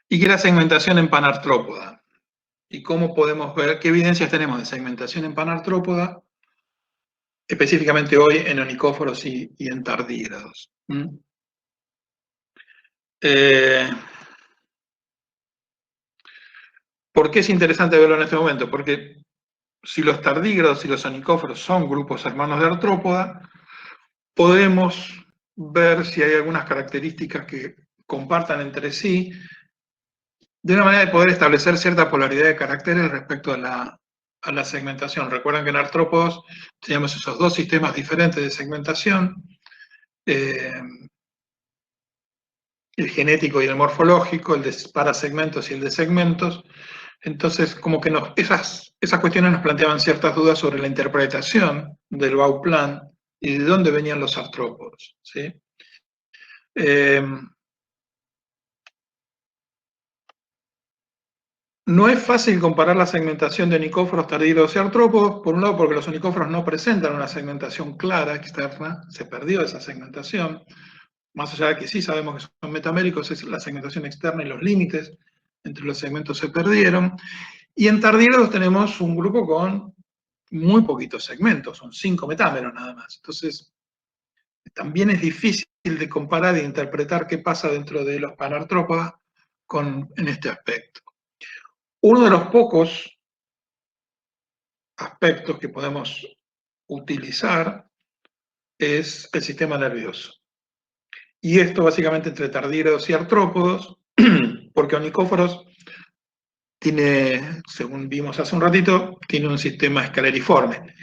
Y que era segmentación en panartrópoda. Y cómo podemos ver, qué evidencias tenemos de segmentación en panartrópoda, específicamente hoy en onicóforos y en tardígrados. ¿Por qué es interesante verlo en este momento? Porque si los tardígrados y los onicóforos son grupos hermanos de artrópoda, podemos ver si hay algunas características que compartan entre sí, de una manera de poder establecer cierta polaridad de caracteres respecto a la segmentación. Recuerden que en artrópodos teníamos esos dos sistemas diferentes de segmentación, el genético y el morfológico, el de parasegmentos y el de segmentos. Entonces, como que esas cuestiones nos planteaban ciertas dudas sobre la interpretación del Bauplan y de dónde venían los artrópodos, ¿sí? No es fácil comparar la segmentación de onicóforos, tardígrados y artrópodos, por un lado porque los onicóforos no presentan una segmentación clara externa, se perdió esa segmentación, más allá de que sí sabemos que son metaméricos, es la segmentación externa y los límites entre los segmentos se perdieron. Y en tardígrados tenemos un grupo con muy poquitos segmentos, son 5 metámeros nada más. Entonces, también es difícil de comparar e interpretar qué pasa dentro de los panartrópodas en este aspecto. Uno de los pocos aspectos que podemos utilizar es el sistema nervioso. Y esto básicamente entre tardígrados y artrópodos, porque onicóforos tiene, según vimos hace un ratito, tiene un sistema escaleriforme.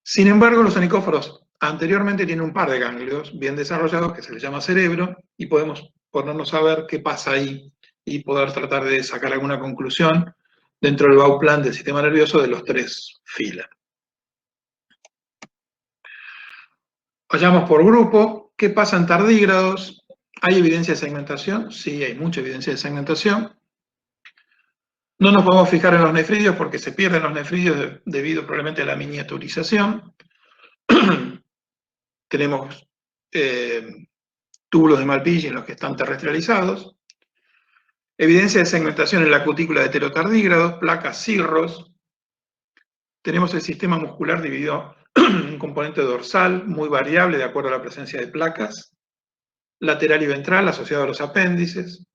Sin embargo, los onicóforos anteriormente tienen un par de ganglios bien desarrollados que se les llama cerebro y podemos ponernos a ver qué pasa ahí y poder tratar de sacar alguna conclusión dentro del Bauplan del sistema nervioso de los 3 filas. Vayamos por grupo. ¿Qué pasa en tardígrados? ¿Hay evidencia de segmentación? Sí, hay mucha evidencia de segmentación. No nos podemos fijar en los nefridios porque se pierden los nefridios debido probablemente a la miniaturización. Tenemos túbulos de Malpighi en los que están terrestrializados. Evidencia de segmentación en la cutícula de heterotardígrados, placas cirros. Tenemos el sistema muscular dividido en un componente dorsal muy variable de acuerdo a la presencia de placas, lateral y ventral asociado a los apéndices.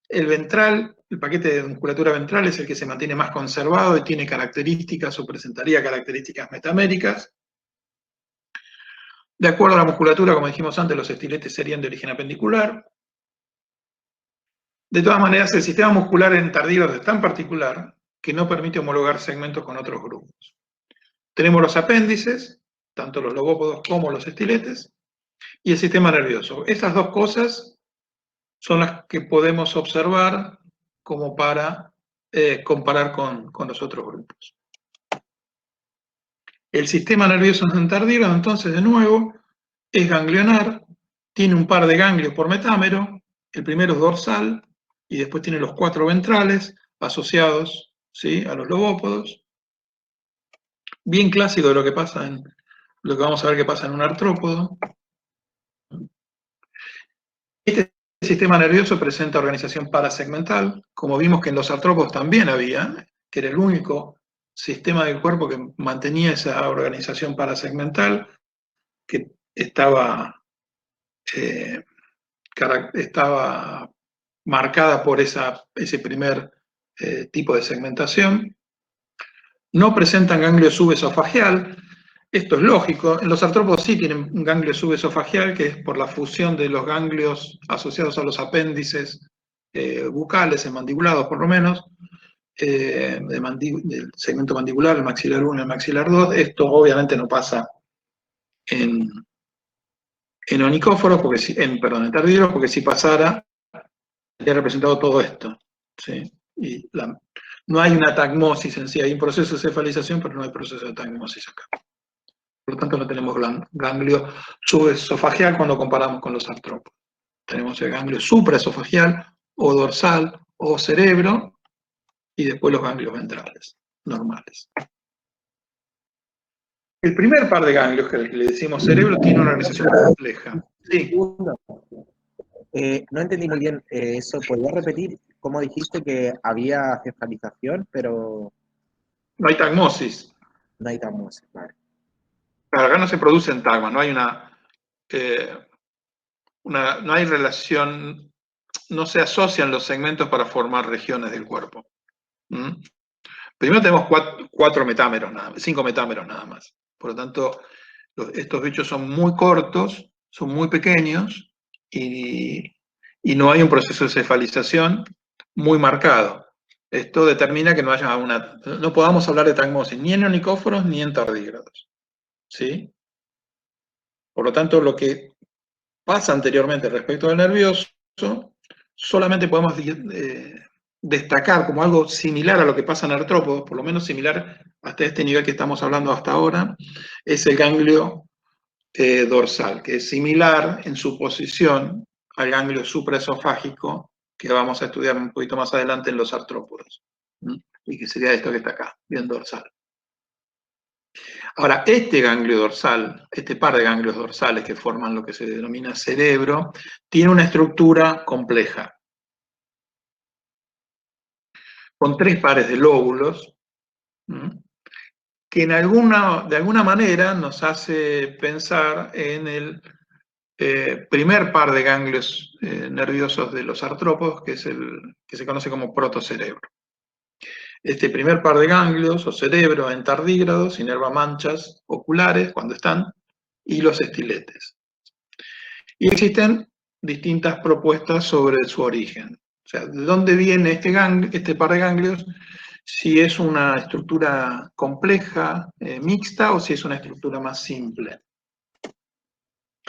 El ventral, el paquete de musculatura ventral es el que se mantiene más conservado y tiene características o presentaría características metaméricas. De acuerdo a la musculatura, como dijimos antes, los estiletes serían de origen apendicular. De todas maneras, el sistema muscular en tardígrados es tan particular que no permite homologar segmentos con otros grupos. Tenemos los apéndices, tanto los lobópodos como los estiletes, y el sistema nervioso. Estas dos cosas son las que podemos observar como para comparar con los otros grupos. El sistema nervioso en tardígrado, entonces, de nuevo, es ganglionar, tiene un par de ganglios por metámero, el primero es dorsal, y después tiene los 4 ventrales asociados, ¿sí?, a los lobópodos. Bien clásico de lo que pasa lo que vamos a ver que pasa en un artrópodo. Este sistema nervioso presenta organización parasegmental, como vimos que en los artrópodos también había, que era el único sistema del cuerpo que mantenía esa organización parasegmental, que estaba marcada por ese primer tipo de segmentación. No presentan ganglio subesofagial. Esto es lógico. En los artrópodos sí tienen un ganglio subesofagial, que es por la fusión de los ganglios asociados a los apéndices bucales, mandibulados por lo menos, del segmento mandibular, el maxilar 1 y el maxilar 2. Esto obviamente no pasa en onicóforos, en tardígrados, porque si pasara, habría representado todo esto, ¿sí? Y no hay una tagmosis en sí, hay un proceso de cefalización, pero no hay proceso de tagmosis acá. Por lo tanto, no tenemos ganglio subesofagial cuando comparamos con los artrópodos. Tenemos el ganglio supraesofagial, o dorsal, o cerebro, y después los ganglios ventrales, normales. El primer par de ganglios, que le decimos cerebro, tiene una organización compleja. Sí. No entendí muy bien eso. ¿Podrías repetir cómo dijiste que había cefalización, pero No hay tagmosis. no hay tagmosis? Vale. Claro, acá no se producen tagmas, no hay no hay relación, no se asocian los segmentos para formar regiones del cuerpo. Primero tenemos 4 metámeros, 5 metámeros nada más. Por lo tanto, estos bichos son muy cortos, son muy pequeños y no hay un proceso de cefalización muy marcado. Esto determina que no podamos hablar de tagmosis ni en onicóforos ni en tardígrados, ¿sí? Por lo tanto, lo que pasa anteriormente respecto del nervioso, solamente podemos destacar como algo similar a lo que pasa en artrópodos, por lo menos similar hasta este nivel que estamos hablando hasta ahora, es el ganglio dorsal, que es similar en su posición al ganglio supraesofágico que vamos a estudiar un poquito más adelante en los artrópodos. Y que sería esto que está acá, bien dorsal. Ahora, este ganglio dorsal, este par de ganglios dorsales que forman lo que se denomina cerebro, tiene una estructura compleja, con 3 pares de lóbulos, que de alguna manera nos hace pensar en el primer par de ganglios nerviosos de los artrópodos, que es el que se conoce como protocerebro. Este primer par de ganglios o cerebro en tardígrados inerva manchas oculares cuando están y los estiletes. Y existen distintas propuestas sobre su origen. O sea, ¿de dónde viene este par de ganglios? Si es una estructura compleja, mixta, o si es una estructura más simple.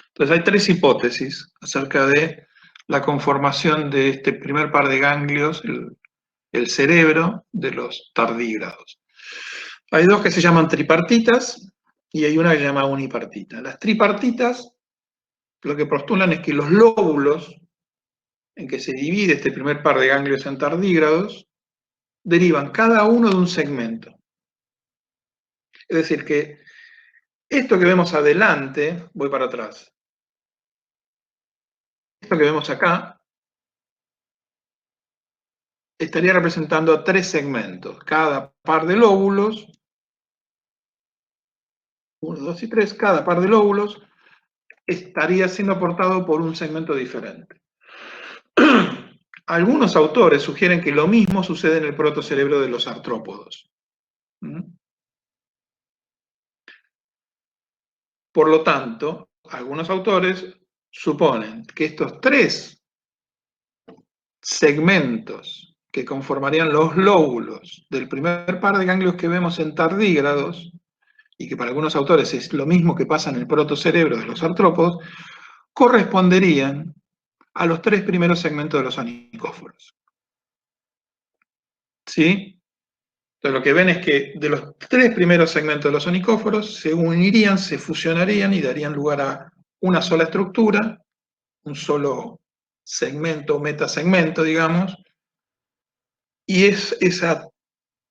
Entonces hay 3 hipótesis acerca de la conformación de este primer par de ganglios, el cerebro de los tardígrados. Hay 2 que se llaman tripartitas y hay una que se llama unipartita. Las tripartitas lo que postulan es que los lóbulos en que se divide este primer par de ganglios en tardígrados derivan cada uno de un segmento. Es decir, que esto que vemos adelante, voy para atrás, esto que vemos acá, estaría representando a 3 segmentos. Cada par de lóbulos, 1, 2 y 3, cada par de lóbulos estaría siendo aportado por un segmento diferente. Algunos autores sugieren que lo mismo sucede en el protocerebro de los artrópodos. Por lo tanto, algunos autores suponen que estos 3 segmentos que conformarían los lóbulos del primer par de ganglios que vemos en tardígrados, y que para algunos autores es lo mismo que pasa en el protocerebro de los artrópodos, corresponderían a los 3 primeros segmentos de los onicóforos. ¿Sí? Entonces lo que ven es que de los 3 primeros segmentos de los onicóforos se unirían, se fusionarían y darían lugar a una sola estructura, un solo segmento, metasegmento, digamos, y esa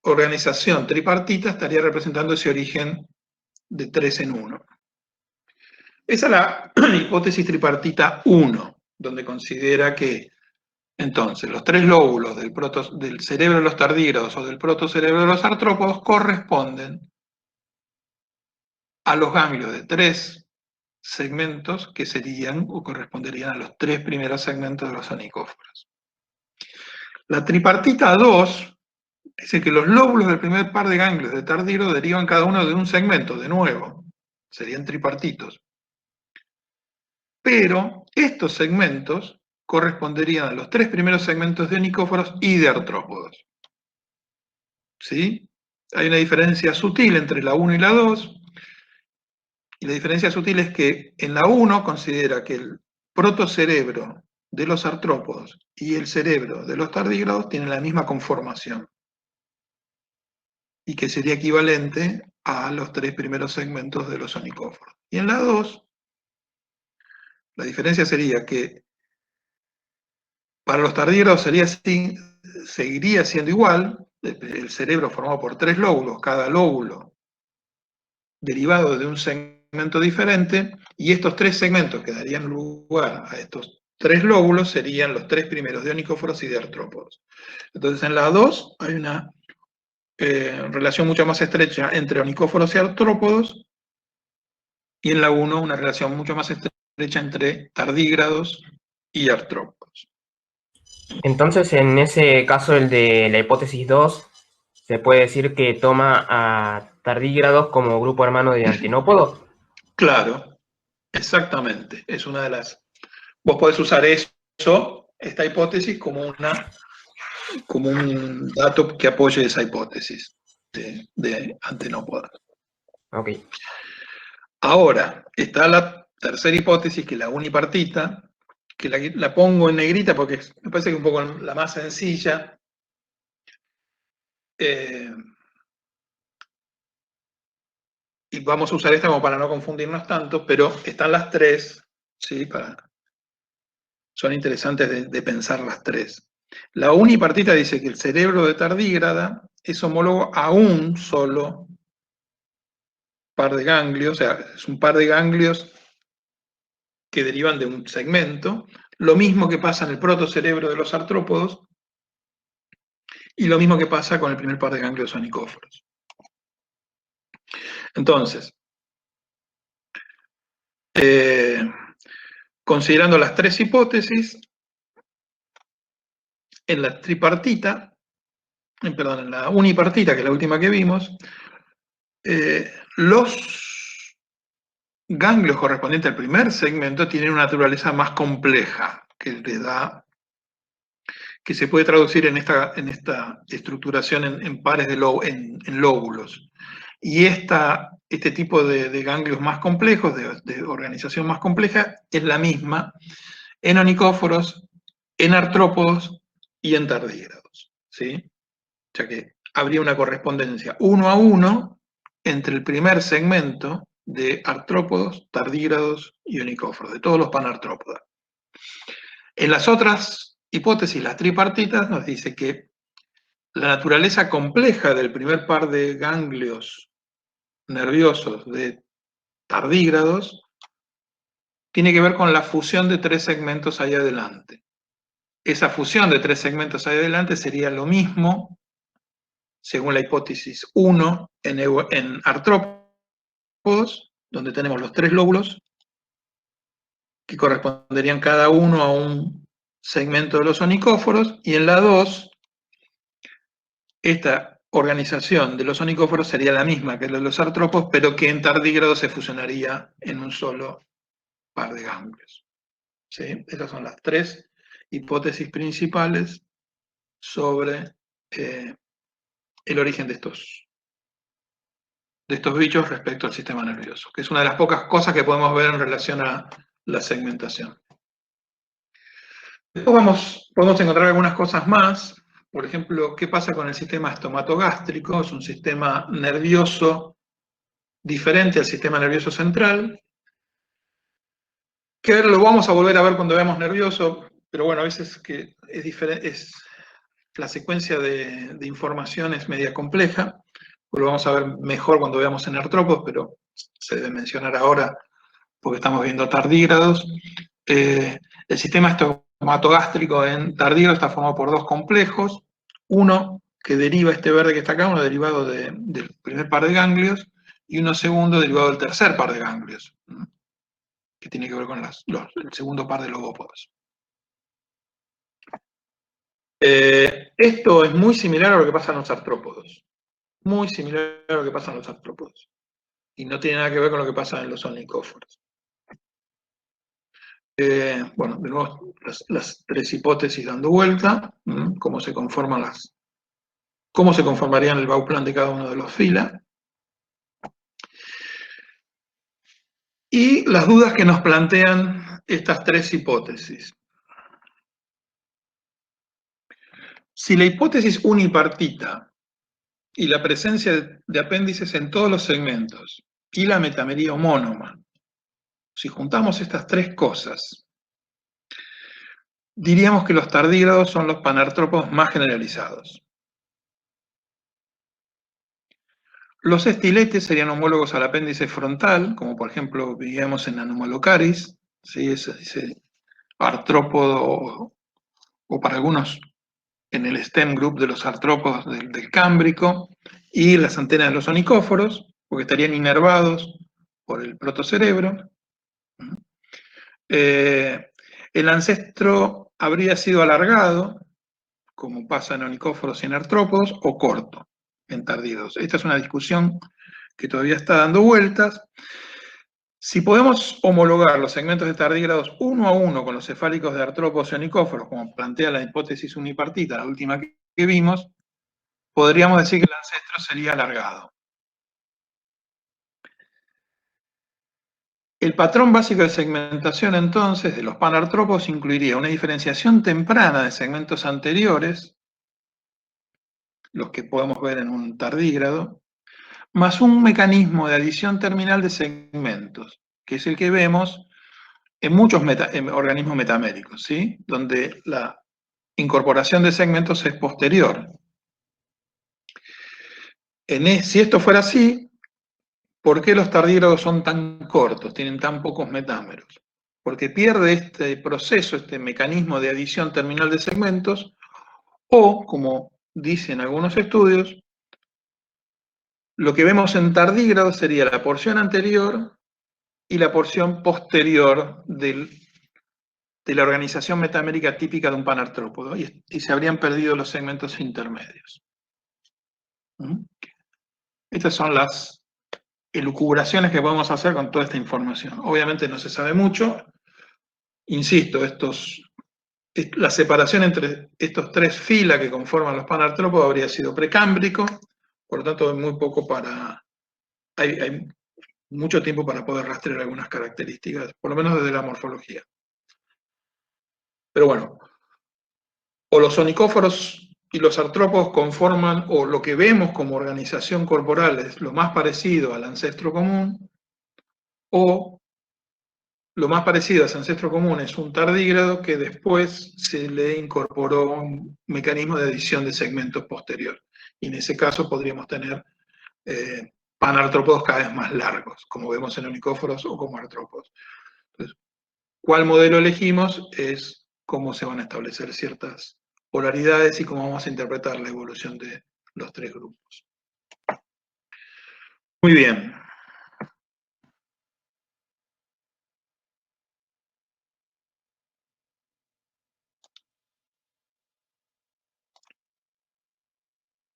organización tripartita estaría representando ese origen de 3 en 1. Esa es la hipótesis tripartita 1, donde considera que entonces los 3 lóbulos del cerebro de los tardígrados o del protocerebro de los artrópodos corresponden a los ganglios de 3 segmentos que serían o corresponderían a los 3 primeros segmentos de los onicóforos. La tripartita 2 dice que los lóbulos del primer par de ganglios de tardígrado derivan cada uno de un segmento, de nuevo, serían tripartitos. Pero estos segmentos corresponderían a los 3 primeros segmentos de onicóforos y de artrópodos. ¿Sí? Hay una diferencia sutil entre la 1 y la 2, y la diferencia sutil es que en la 1 considera que el protocerebro de los artrópodos y el cerebro de los tardígrados tienen la misma conformación, y que sería equivalente a los 3 primeros segmentos de los onicóforos. Y en la 2, la diferencia sería que para los tardígrados seguiría siendo igual, el cerebro formado por 3 lóbulos, cada lóbulo derivado de un segmento diferente, y estos 3 segmentos que darían lugar a estos 3 lóbulos serían los 3 primeros de onicóforos y de artrópodos. Entonces en la 2 hay una relación mucho más estrecha entre onicóforos y artrópodos, y en la 1 una relación mucho más estrecha entre tardígrados y artrópodos. Entonces, en ese caso, el de la hipótesis 2, ¿se puede decir que toma a tardígrados como grupo hermano de antenópodos? Claro, exactamente. Es una de las... Vos podés usar esta hipótesis, como un dato que apoye esa hipótesis de antenópodos. Ok. Ahora, está la tercera hipótesis, que es la unipartita, que la pongo en negrita porque me parece que es un poco la más sencilla. y vamos a usar esta como para no confundirnos tanto, pero están las tres, ¿sí? Son interesantes de pensar las tres. La unipartita dice que el cerebro de tardígrada es homólogo a un solo par de ganglios, o sea, es un par de ganglios que derivan de un segmento, lo mismo que pasa en el protocerebro de los artrópodos, y lo mismo que pasa con el primer par de ganglios onicóforos. Entonces, considerando las tres hipótesis, en la tripartita, perdón, en la unipartita, que es la última que vimos, los ganglios correspondientes al primer segmento tienen una naturaleza más compleja, que le da, que se puede traducir en esta estructuración en pares de en lóbulos. Y este tipo de ganglios más complejos, de organización más compleja, es la misma en onicóforos, en artrópodos y en tardígrados, ¿sí? O sea que habría una correspondencia 1 a 1 entre el primer segmento de artrópodos, tardígrados y onicóforos, de todos los panartrópodos. En las otras hipótesis, las tripartitas, nos dice que la naturaleza compleja del primer par de ganglios nerviosos de tardígrados tiene que ver con la fusión de tres segmentos ahí adelante. Esa fusión de tres segmentos ahí adelante sería lo mismo, según la hipótesis 1, en artrópodos, donde tenemos los tres lóbulos, que corresponderían cada uno a un segmento de los onicóforos, y en la 2, esta organización de los onicóforos sería la misma que la de los artrópodos, pero que en tardígrados se fusionaría en un solo par de ganglios. ¿Sí? Esas son las tres hipótesis principales sobre el origen de estos bichos respecto al sistema nervioso, que es una de las pocas cosas que podemos ver en relación a la segmentación. Después podemos encontrar algunas cosas más. Por ejemplo, ¿qué pasa con el sistema estomatogástrico? Es un sistema nervioso diferente al sistema nervioso central, que lo vamos a volver a ver cuando veamos nervioso, pero bueno, a veces que es diferente, la secuencia de información es media compleja, pues lo vamos a ver mejor cuando veamos en artrópodos, pero se debe mencionar ahora porque estamos viendo tardígrados. El sistema estomatogástrico en tardígrados está formado por dos complejos, uno que deriva este verde que está acá, uno derivado del primer par de ganglios, y uno segundo derivado del tercer par de ganglios, que tiene que ver con el segundo par de lobópodos. Esto es muy similar a lo que pasa en los artrópodos. Muy similar a lo que pasa en los artrópodos. Y no tiene nada que ver con lo que pasa en los onicóforos. Bueno, de nuevo, las tres hipótesis dando vuelta, cómo se conformarían el Bauplan de cada uno de los fila. Y las dudas que nos plantean estas tres hipótesis. Si la hipótesis unipartita y la presencia de apéndices en todos los segmentos y la metamería homónoma, si juntamos estas tres cosas, diríamos que los tardígrados son los panartrópodos más generalizados. Los estiletes serían homólogos al apéndice frontal, como por ejemplo veíamos en Anomalocaris, ¿sí? ese artrópodo, o para algunos en el stem group de los artrópodos del Cámbrico, y las antenas de los onicóforos, porque estarían inervados por el protocerebro. El ancestro habría sido alargado, como pasa en onicóforos y en artrópodos, o corto en tardígrados. Esta es una discusión que todavía está dando vueltas. Si podemos homologar los segmentos de tardígrados 1 a 1 con los cefálicos de artrópodos y onicóforos, como plantea la hipótesis unipartita, la última que vimos, podríamos decir que el ancestro sería alargado. El patrón básico de segmentación, entonces, de los panartrópodos incluiría una diferenciación temprana de segmentos anteriores, los que podemos ver en un tardígrado, más un mecanismo de adición terminal de segmentos, que es el que vemos en muchos organismos metaméricos, ¿sí? Donde la incorporación de segmentos es posterior. Si esto fuera así, ¿por qué los tardígrados son tan cortos, tienen tan pocos metámeros? Porque pierde este proceso, este mecanismo de adición terminal de segmentos, o, como dicen algunos estudios, lo que vemos en tardígrados sería la porción anterior y la porción posterior de la organización metamérica típica de un panartrópodo, y se habrían perdido los segmentos intermedios. Estas son las elucubraciones que podemos hacer con toda esta información. Obviamente no se sabe mucho. Insisto, la separación entre estos tres filas que conforman los panartrópodos habría sido precámbrico, por lo tanto hay mucho tiempo para poder rastrear algunas características, por lo menos desde la morfología. Pero bueno, o los onicóforos y los artrópodos conforman, o lo que vemos como organización corporal es lo más parecido al ancestro común, o lo más parecido a ese ancestro común es un tardígrado que después se le incorporó un mecanismo de adición de segmentos posterior. Y en ese caso podríamos tener panartrópodos cada vez más largos, como vemos en onicóforos o como artrópodos. Entonces, ¿cuál modelo elegimos? Es cómo se van a establecer ciertas polaridades y cómo vamos a interpretar la evolución de los tres grupos. Muy bien.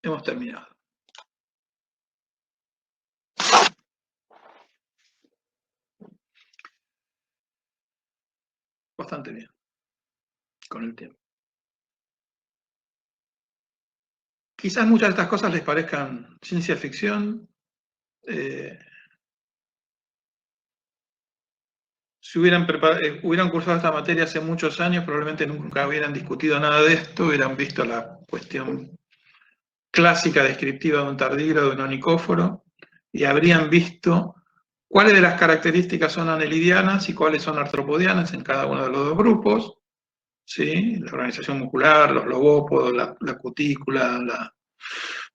Hemos terminado. Bastante bien, con el tiempo. Quizás muchas de estas cosas les parezcan ciencia ficción. Si hubieran cursado esta materia hace muchos años, probablemente nunca hubieran discutido nada de esto, hubieran visto la cuestión clásica descriptiva de un tardígrado, de un onicóforo, y habrían visto cuáles de las características son anelidianas y cuáles son artropodianas en cada uno de los dos grupos, ¿sí? La organización muscular, los lobópodos, la cutícula,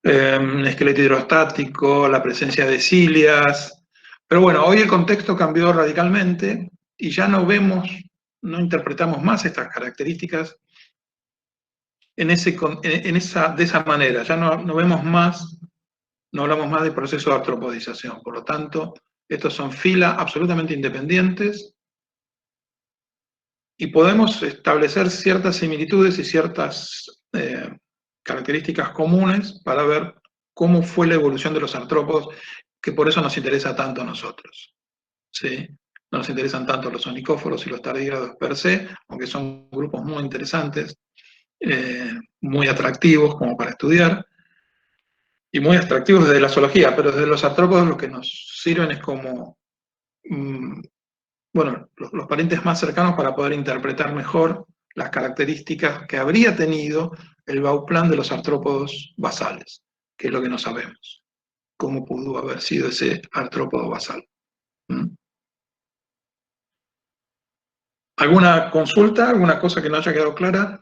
el esqueleto hidrostático, la presencia de cilias. Pero bueno, hoy el contexto cambió radicalmente y ya no interpretamos más estas características de esa manera. Ya no vemos más, no hablamos más de proceso de artropodización. Por lo tanto, estos son filas absolutamente independientes y podemos establecer ciertas similitudes y ciertas características comunes para ver cómo fue la evolución de los artrópodos, que por eso nos interesa tanto a nosotros, ¿sí? No nos interesan tanto los onicóforos y los tardígrados per se, aunque son grupos muy interesantes, muy atractivos como para estudiar, y muy atractivos desde la zoología, pero desde los artrópodos lo que nos sirven es como, bueno, los parientes más cercanos para poder interpretar mejor las características que habría tenido el bauplan de los artrópodos basales, que es lo que no sabemos, cómo pudo haber sido ese artrópodo basal. ¿Alguna consulta? ¿Alguna cosa que no haya quedado clara?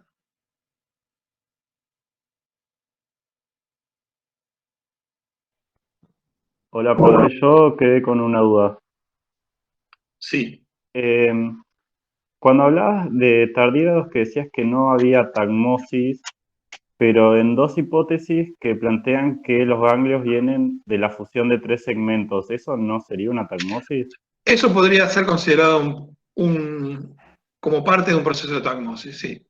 Hola, profe, yo quedé con una duda. Sí. Cuando hablabas de tardígrados que decías que no había tagmosis, pero en dos hipótesis que plantean que los ganglios vienen de la fusión de tres segmentos, ¿eso no sería una tagmosis? Eso podría ser considerado como parte de un proceso de tagmosis, sí.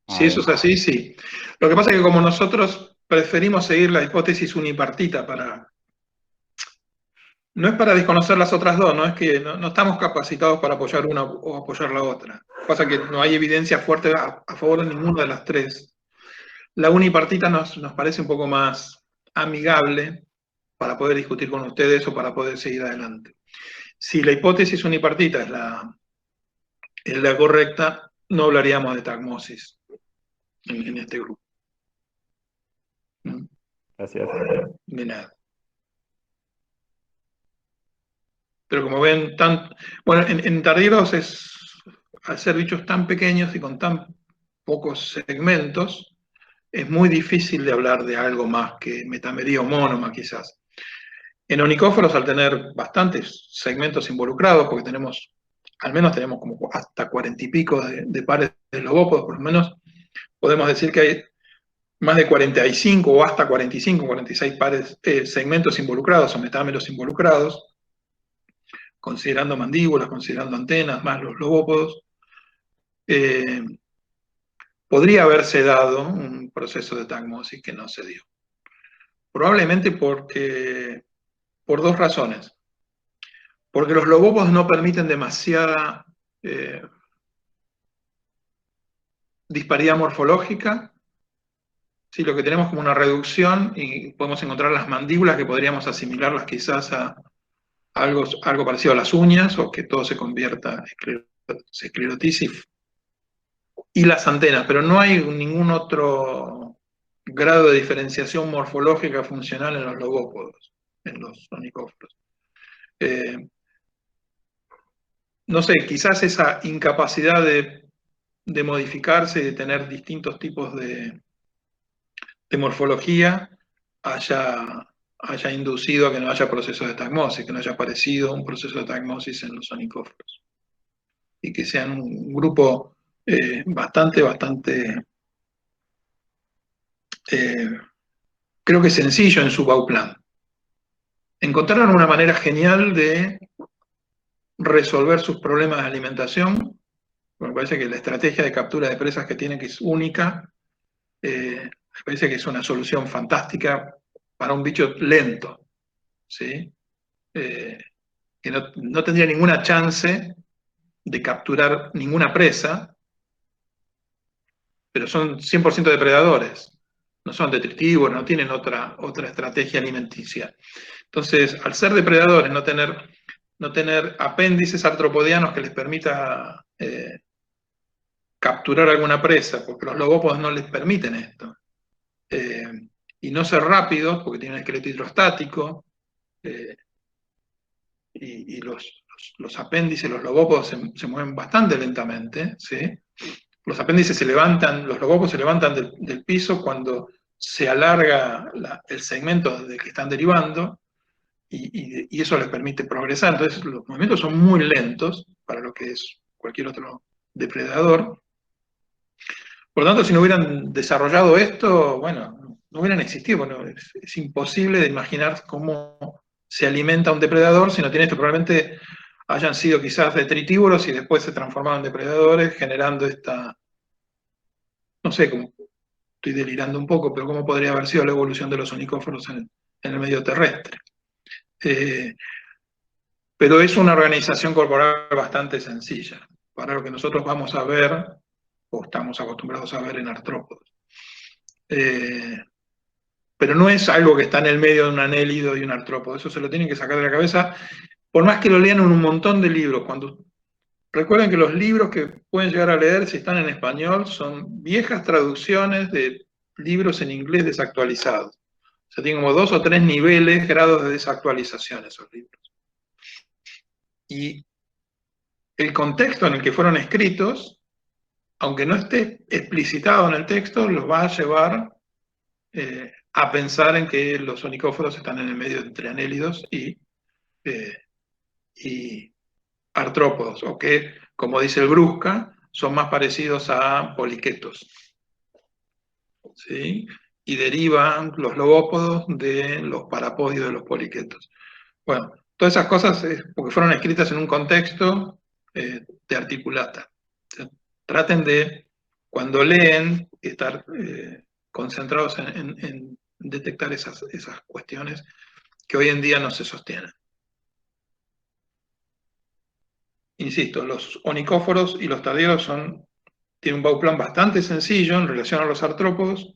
Si eso es así, sí. Lo que pasa es que como nosotros preferimos seguir la hipótesis unipartita no es para desconocer las otras dos, no es que no estamos capacitados para apoyar una o apoyar la otra. Pasa que no hay evidencia fuerte a favor de ninguna de las tres. La unipartita nos parece un poco más amigable para poder discutir con ustedes o para poder seguir adelante. Si la hipótesis unipartita es la correcta, no hablaríamos de tagmosis en este grupo. Gracias. De nada. Pero como ven, bueno, en tardígrados al ser bichos tan pequeños y con tan pocos segmentos, es muy difícil de hablar de algo más que metamería o monoma, quizás. En onicóforos, al tener bastantes segmentos involucrados, porque al menos tenemos como hasta 40 y pico de pares de lobópodos, por lo menos, podemos decir que hay más de 45 o hasta 45, 46 segmentos involucrados o metámeros involucrados, considerando mandíbulas, considerando antenas, más los lobópodos. Podría haberse dado un proceso de tagmosis que no se dio. Probablemente por dos razones. Porque los lobópodos no permiten demasiada disparidad morfológica. Sí, lo que tenemos como una reducción, y podemos encontrar las mandíbulas que podríamos asimilarlas quizás a algo parecido a las uñas, o que todo se convierta, se esclerotice, y las antenas, pero no hay ningún otro grado de diferenciación morfológica funcional en los lobópodos, en los onicóforos. No sé, quizás esa incapacidad de modificarse y de tener distintos tipos de morfología haya inducido a que no haya proceso de tagmosis, que no haya aparecido un proceso de tagmosis en los onicóforos. Y que sean un grupo bastante, creo que sencillo en su bauplan. Encontraron una manera genial de resolver sus problemas de alimentación. Me parece que la estrategia de captura de presas que tienen, que es única, me parece que es una solución fantástica para un bicho lento, ¿sí? Que no tendría ninguna chance de capturar ninguna presa, pero son 100% depredadores, no son detritivos, no tienen otra estrategia alimenticia. Entonces, al ser depredadores, no tener apéndices artropodianos que les permita capturar alguna presa, porque los lobópodos no les permiten esto. Y no ser rápidos, porque tienen un esqueleto hidrostático, y los apéndices, los lobópodos se mueven bastante lentamente, ¿sí? Los apéndices se levantan, los lobópodos se levantan del piso cuando se alarga el segmento del que están derivando, y eso les permite progresar. Entonces los movimientos son muy lentos para lo que es cualquier otro depredador. Por lo tanto, si no hubieran desarrollado esto, bueno, no hubieran existido. Bueno, es imposible de imaginar cómo se alimenta un depredador si no tiene esto. Probablemente hayan sido quizás detritívoros y después se transformaron en depredadores, generando esta, no sé, como estoy delirando un poco, pero cómo podría haber sido la evolución de los onicóforos en el medio terrestre. Pero es una organización corporal bastante sencilla, para lo que nosotros vamos a ver, o estamos acostumbrados a ver en artrópodos. Pero no es algo que está en el medio de un anélido y un artrópodo, eso se lo tienen que sacar de la cabeza, por más que lo lean en un montón de libros. Recuerden que los libros que pueden llegar a leer, si están en español, son viejas traducciones de libros en inglés desactualizados. O sea, tienen como 2 o 3 niveles, grados de desactualización esos libros. Y el contexto en el que fueron escritos, aunque no esté explicitado en el texto, los va a llevar a pensar en que los onicóforos están en el medio entre anélidos y artrópodos, o que, como dice el Brusca, son más parecidos a poliquetos, ¿sí? Y derivan los lobópodos de los parapodios de los poliquetos. Bueno, todas esas cosas porque fueron escritas en un contexto de articulata. O sea, traten de, cuando leen, estar concentrados en detectar esas cuestiones que hoy en día no se sostienen. Insisto, los onicóforos y los tardígrados tienen un bauplan bastante sencillo en relación a los artrópodos,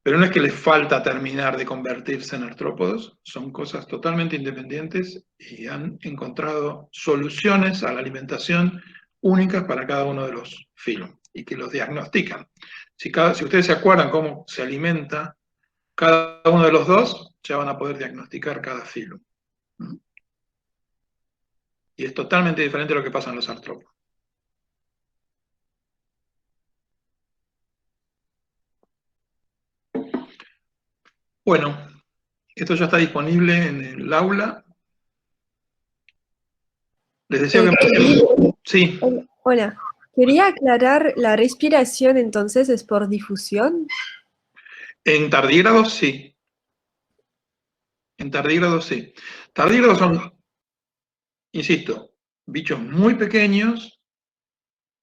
pero no es que les falta terminar de convertirse en artrópodos, son cosas totalmente independientes y han encontrado soluciones a la alimentación únicas para cada uno de los filum y que los diagnostican. Si ustedes se acuerdan cómo se alimenta cada uno de los dos, ya van a poder diagnosticar cada filum. Y es totalmente diferente a lo que pasa en los artrópodos. Bueno, esto ya está disponible en el aula. Les deseo que me... Sí. Hola, quería aclarar, ¿la respiración entonces es por difusión? En tardígrados, sí. En tardígrados, sí. Tardígrados son, insisto, bichos muy pequeños,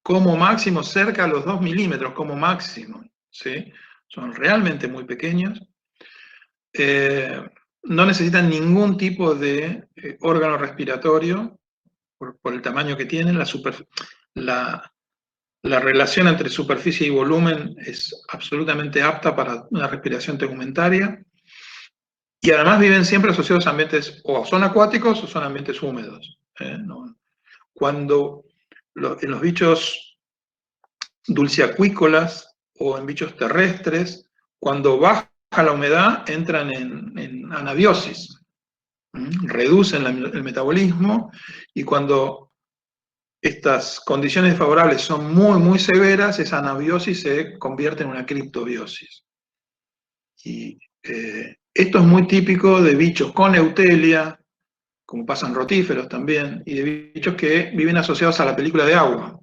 como máximo cerca a los 2 milímetros, como máximo, ¿sí? Son realmente muy pequeños. No necesitan ningún tipo de órgano respiratorio por el tamaño que tienen. La relación entre superficie y volumen es absolutamente apta para una respiración tegumentaria. Y además viven siempre asociados a ambientes, o son acuáticos o son ambientes húmedos. ¿No? Cuando en los bichos dulceacuícolas o en bichos terrestres, cuando baja la humedad, entran en anabiosis, reducen el metabolismo, y cuando estas condiciones favorables son muy, muy severas, esa anabiosis se convierte en una criptobiosis. Y esto es muy típico de bichos con eutelia, como pasa en rotíferos también, y de bichos que viven asociados a la película de agua,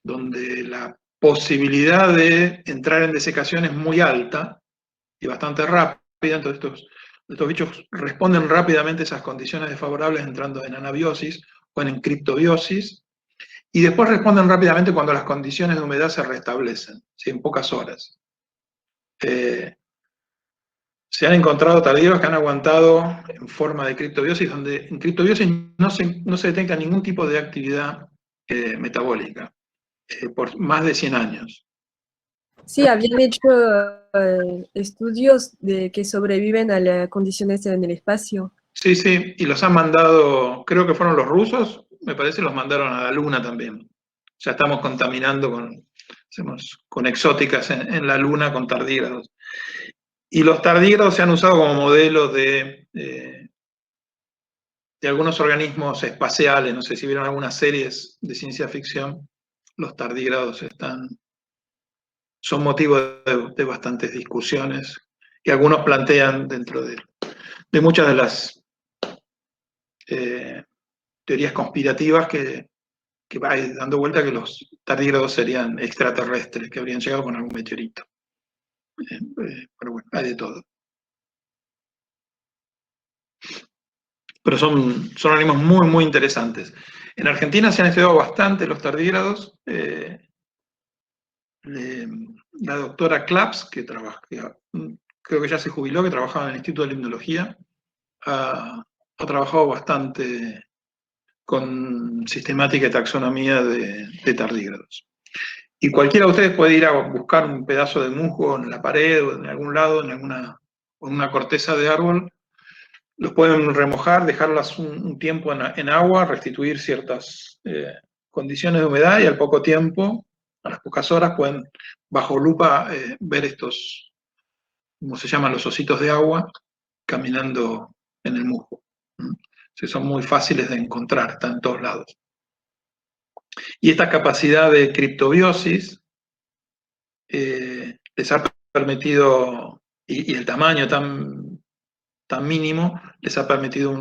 donde la posibilidad de entrar en desecación es muy alta y bastante rápida. Entonces estos bichos responden rápidamente a esas condiciones desfavorables entrando en anabiosis o en criptobiosis, y después responden rápidamente cuando las condiciones de humedad se restablecen, ¿sí? En pocas horas. Se han encontrado tardígrados que han aguantado en forma de criptobiosis, donde en criptobiosis no se detecta ningún tipo de actividad metabólica, por más de 100 años. Sí, habían hecho estudios de que sobreviven a las condiciones en el espacio. Sí, sí, y los han mandado, creo que fueron los rusos, me parece, los mandaron a la Luna también. Ya estamos contaminando con exóticas en la Luna con tardígrados. Y los tardígrados se han usado como modelos de algunos organismos espaciales. No sé si vieron algunas series de ciencia ficción. Los tardígrados son motivo de bastantes discusiones, y algunos plantean dentro de muchas de las teorías conspirativas que va dando vuelta que los tardígrados serían extraterrestres, que habrían llegado con algún meteorito. Pero bueno, hay de todo. Pero son organismos muy, muy interesantes. En Argentina se han estudiado bastante los tardígrados. La doctora Claps, que creo que ya se jubiló, que trabajaba en el Instituto de Limnología, ha trabajado bastante con sistemática y taxonomía de tardígrados. Y cualquiera de ustedes puede ir a buscar un pedazo de musgo en la pared o en algún lado, en una corteza de árbol. Los pueden remojar, dejarlas un tiempo en agua, restituir ciertas condiciones de humedad, y al poco tiempo, a las pocas horas, pueden bajo lupa ver estos, ¿cómo se llaman? Los ositos de agua caminando en el musgo. Sí, son muy fáciles de encontrar, están en todos lados. Y esta capacidad de criptobiosis les ha permitido, y el tamaño tan mínimo, les ha permitido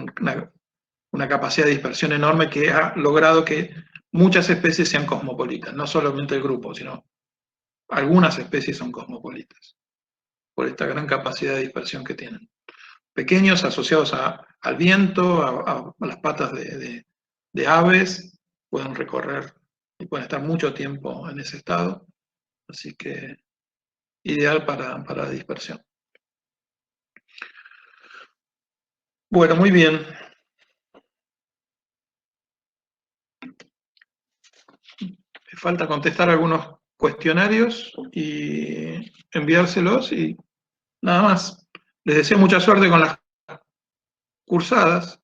una capacidad de dispersión enorme que ha logrado que muchas especies sean cosmopolitas, no solamente el grupo, sino algunas especies son cosmopolitas, por esta gran capacidad de dispersión que tienen. Pequeños asociados al viento, a las patas de aves, pueden recorrer y pueden estar mucho tiempo en ese estado, así que ideal para dispersión. Bueno, muy bien. Me falta contestar algunos cuestionarios y enviárselos, y nada más. Les deseo mucha suerte con las cursadas.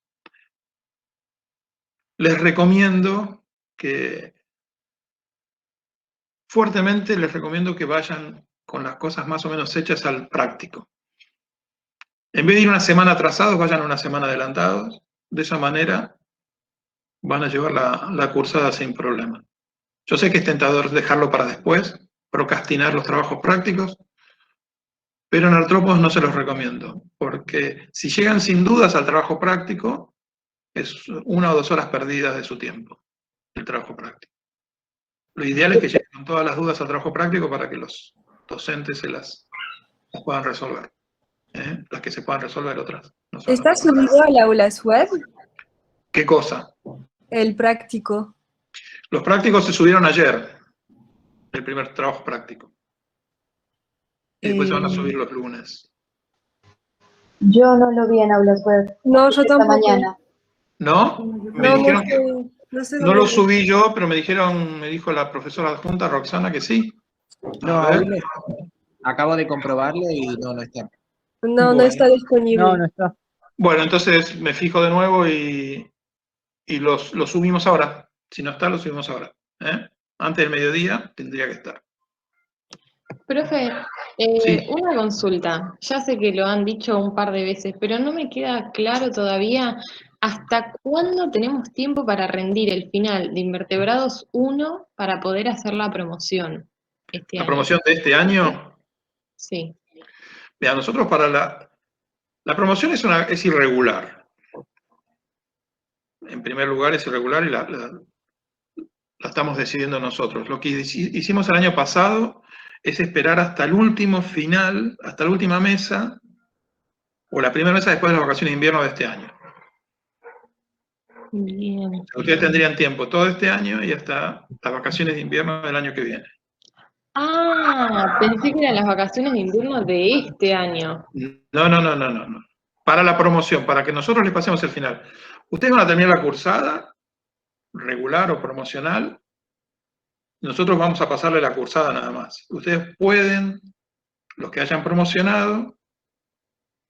Les recomiendo fuertemente les recomiendo que vayan con las cosas más o menos hechas al práctico. En vez de ir una semana atrasados, vayan una semana adelantados. De esa manera van a llevar la cursada sin problema. Yo sé que es tentador dejarlo para después, procrastinar los trabajos prácticos, pero en artrópodos no se los recomiendo, porque si llegan sin dudas al trabajo práctico, es 1 o 2 horas perdidas de su tiempo, el trabajo práctico. Lo ideal es que lleguen con todas las dudas al trabajo práctico para que los docentes se las puedan resolver. Las que se puedan resolver, otras no son. ¿Está subido al aulas web ¿Qué cosa? el práctico? Los prácticos se subieron ayer, el primer trabajo práctico. Y después se van a subir los lunes. Yo no lo vi en aulas web. No, yo Esta tampoco. mañana. ¿No? Me No, dijeron no que sé, no sé no dónde lo está. subí yo, pero me dijo la profesora adjunta Roxana que sí. No, A ver. aún no está. Acabo de comprobarlo y no está. No, no Bueno. está disponible. No, no está. Bueno, entonces me fijo de nuevo y lo subimos ahora. Si no está, lo subimos ahora. Antes del mediodía tendría que estar. Profe, Sí. una consulta. Ya sé que lo han dicho un par de veces, pero no me queda claro todavía hasta cuándo tenemos tiempo para rendir el final de Invertebrados 1 para poder hacer la promoción este La año. promoción de este año, Sí. mira, nosotros para la promoción es irregular. En primer lugar es irregular y la estamos decidiendo nosotros. Lo que hicimos el año pasado es esperar hasta el último final, hasta la última mesa, o la primera mesa después de las vacaciones de invierno de este año. Bien. Ustedes tendrían tiempo todo este año y hasta las vacaciones de invierno del año que viene. Ah, pensé que eran las vacaciones de invierno de este año. No. Para la promoción, para que nosotros les pasemos el final. Ustedes van a terminar la cursada, regular o promocional. Nosotros vamos a pasarle la cursada nada más. Ustedes pueden, los que hayan promocionado,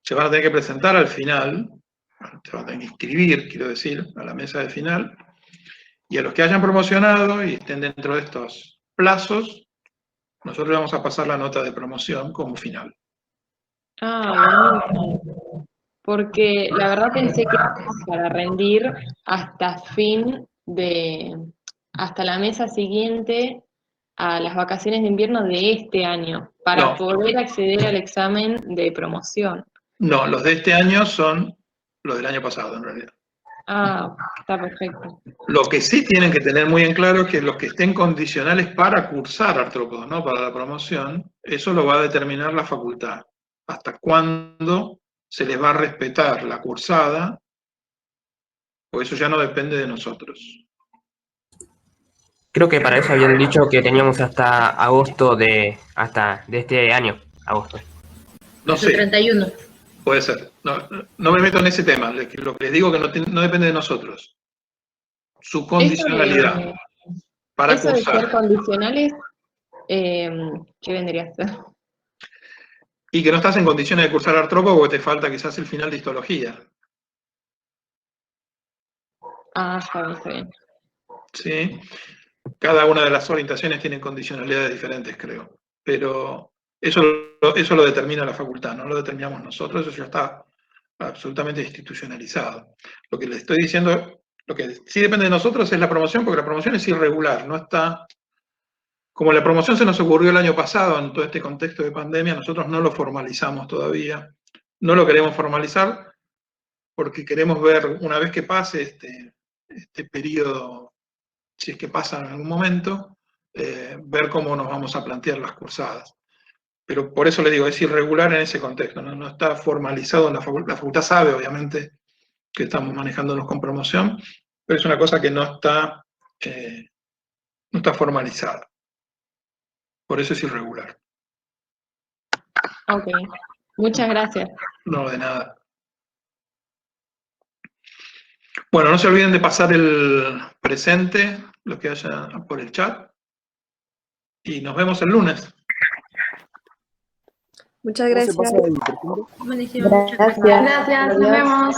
se van a tener que presentar al final, se van a tener que inscribir, quiero decir, a la mesa de final, y a los que hayan promocionado y estén dentro de estos plazos, nosotros le vamos a pasar la nota de promoción como final. Ah, buenísimo. Porque la verdad pensé que era para rendir hasta hasta la mesa siguiente a las vacaciones de invierno de este año, para No. poder acceder al examen de promoción. No, los de este año son los del año pasado, en realidad. Ah, está perfecto. Lo que sí tienen que tener muy en claro es que los que estén condicionales para cursar artrópodos, no para la promoción, eso lo va a determinar la facultad. Hasta cuándo se les va a respetar la cursada, porque eso ya no depende de nosotros. Creo que para eso habían dicho que teníamos hasta agosto de este año, agosto. No sé. 31. Puede ser. No me meto en ese tema. Lo que les digo es que no depende de nosotros. Su condicionalidad para Eso de ser cursar. condicionales, ¿qué vendría a ser? Y que no estás en condiciones de cursar artrópodo porque te falta quizás el final de histología. Ah, está bien. ¿Sí? Cada una de las orientaciones tiene condicionalidades diferentes, creo. Pero eso lo determina la facultad, no lo determinamos nosotros, eso ya está absolutamente institucionalizado. Lo que les estoy diciendo, lo que sí depende de nosotros es la promoción, porque la promoción es irregular, no está... Como la promoción se nos ocurrió el año pasado en todo este contexto de pandemia, nosotros no lo formalizamos todavía, no lo queremos formalizar porque queremos ver, una vez que pase este periodo, si es que pasa en algún momento, ver cómo nos vamos a plantear las cursadas. Pero por eso le digo, es irregular en ese contexto, no está formalizado en la facultad. La facultad sabe, obviamente, que estamos manejándonos con promoción, pero es una cosa que no está formalizada. Por eso es irregular. Ok, muchas gracias. No, de nada. Bueno, no se olviden de pasar el presente, los que hayan por el chat, y nos vemos el lunes. Muchas gracias. Gracias. Gracias, nos vemos.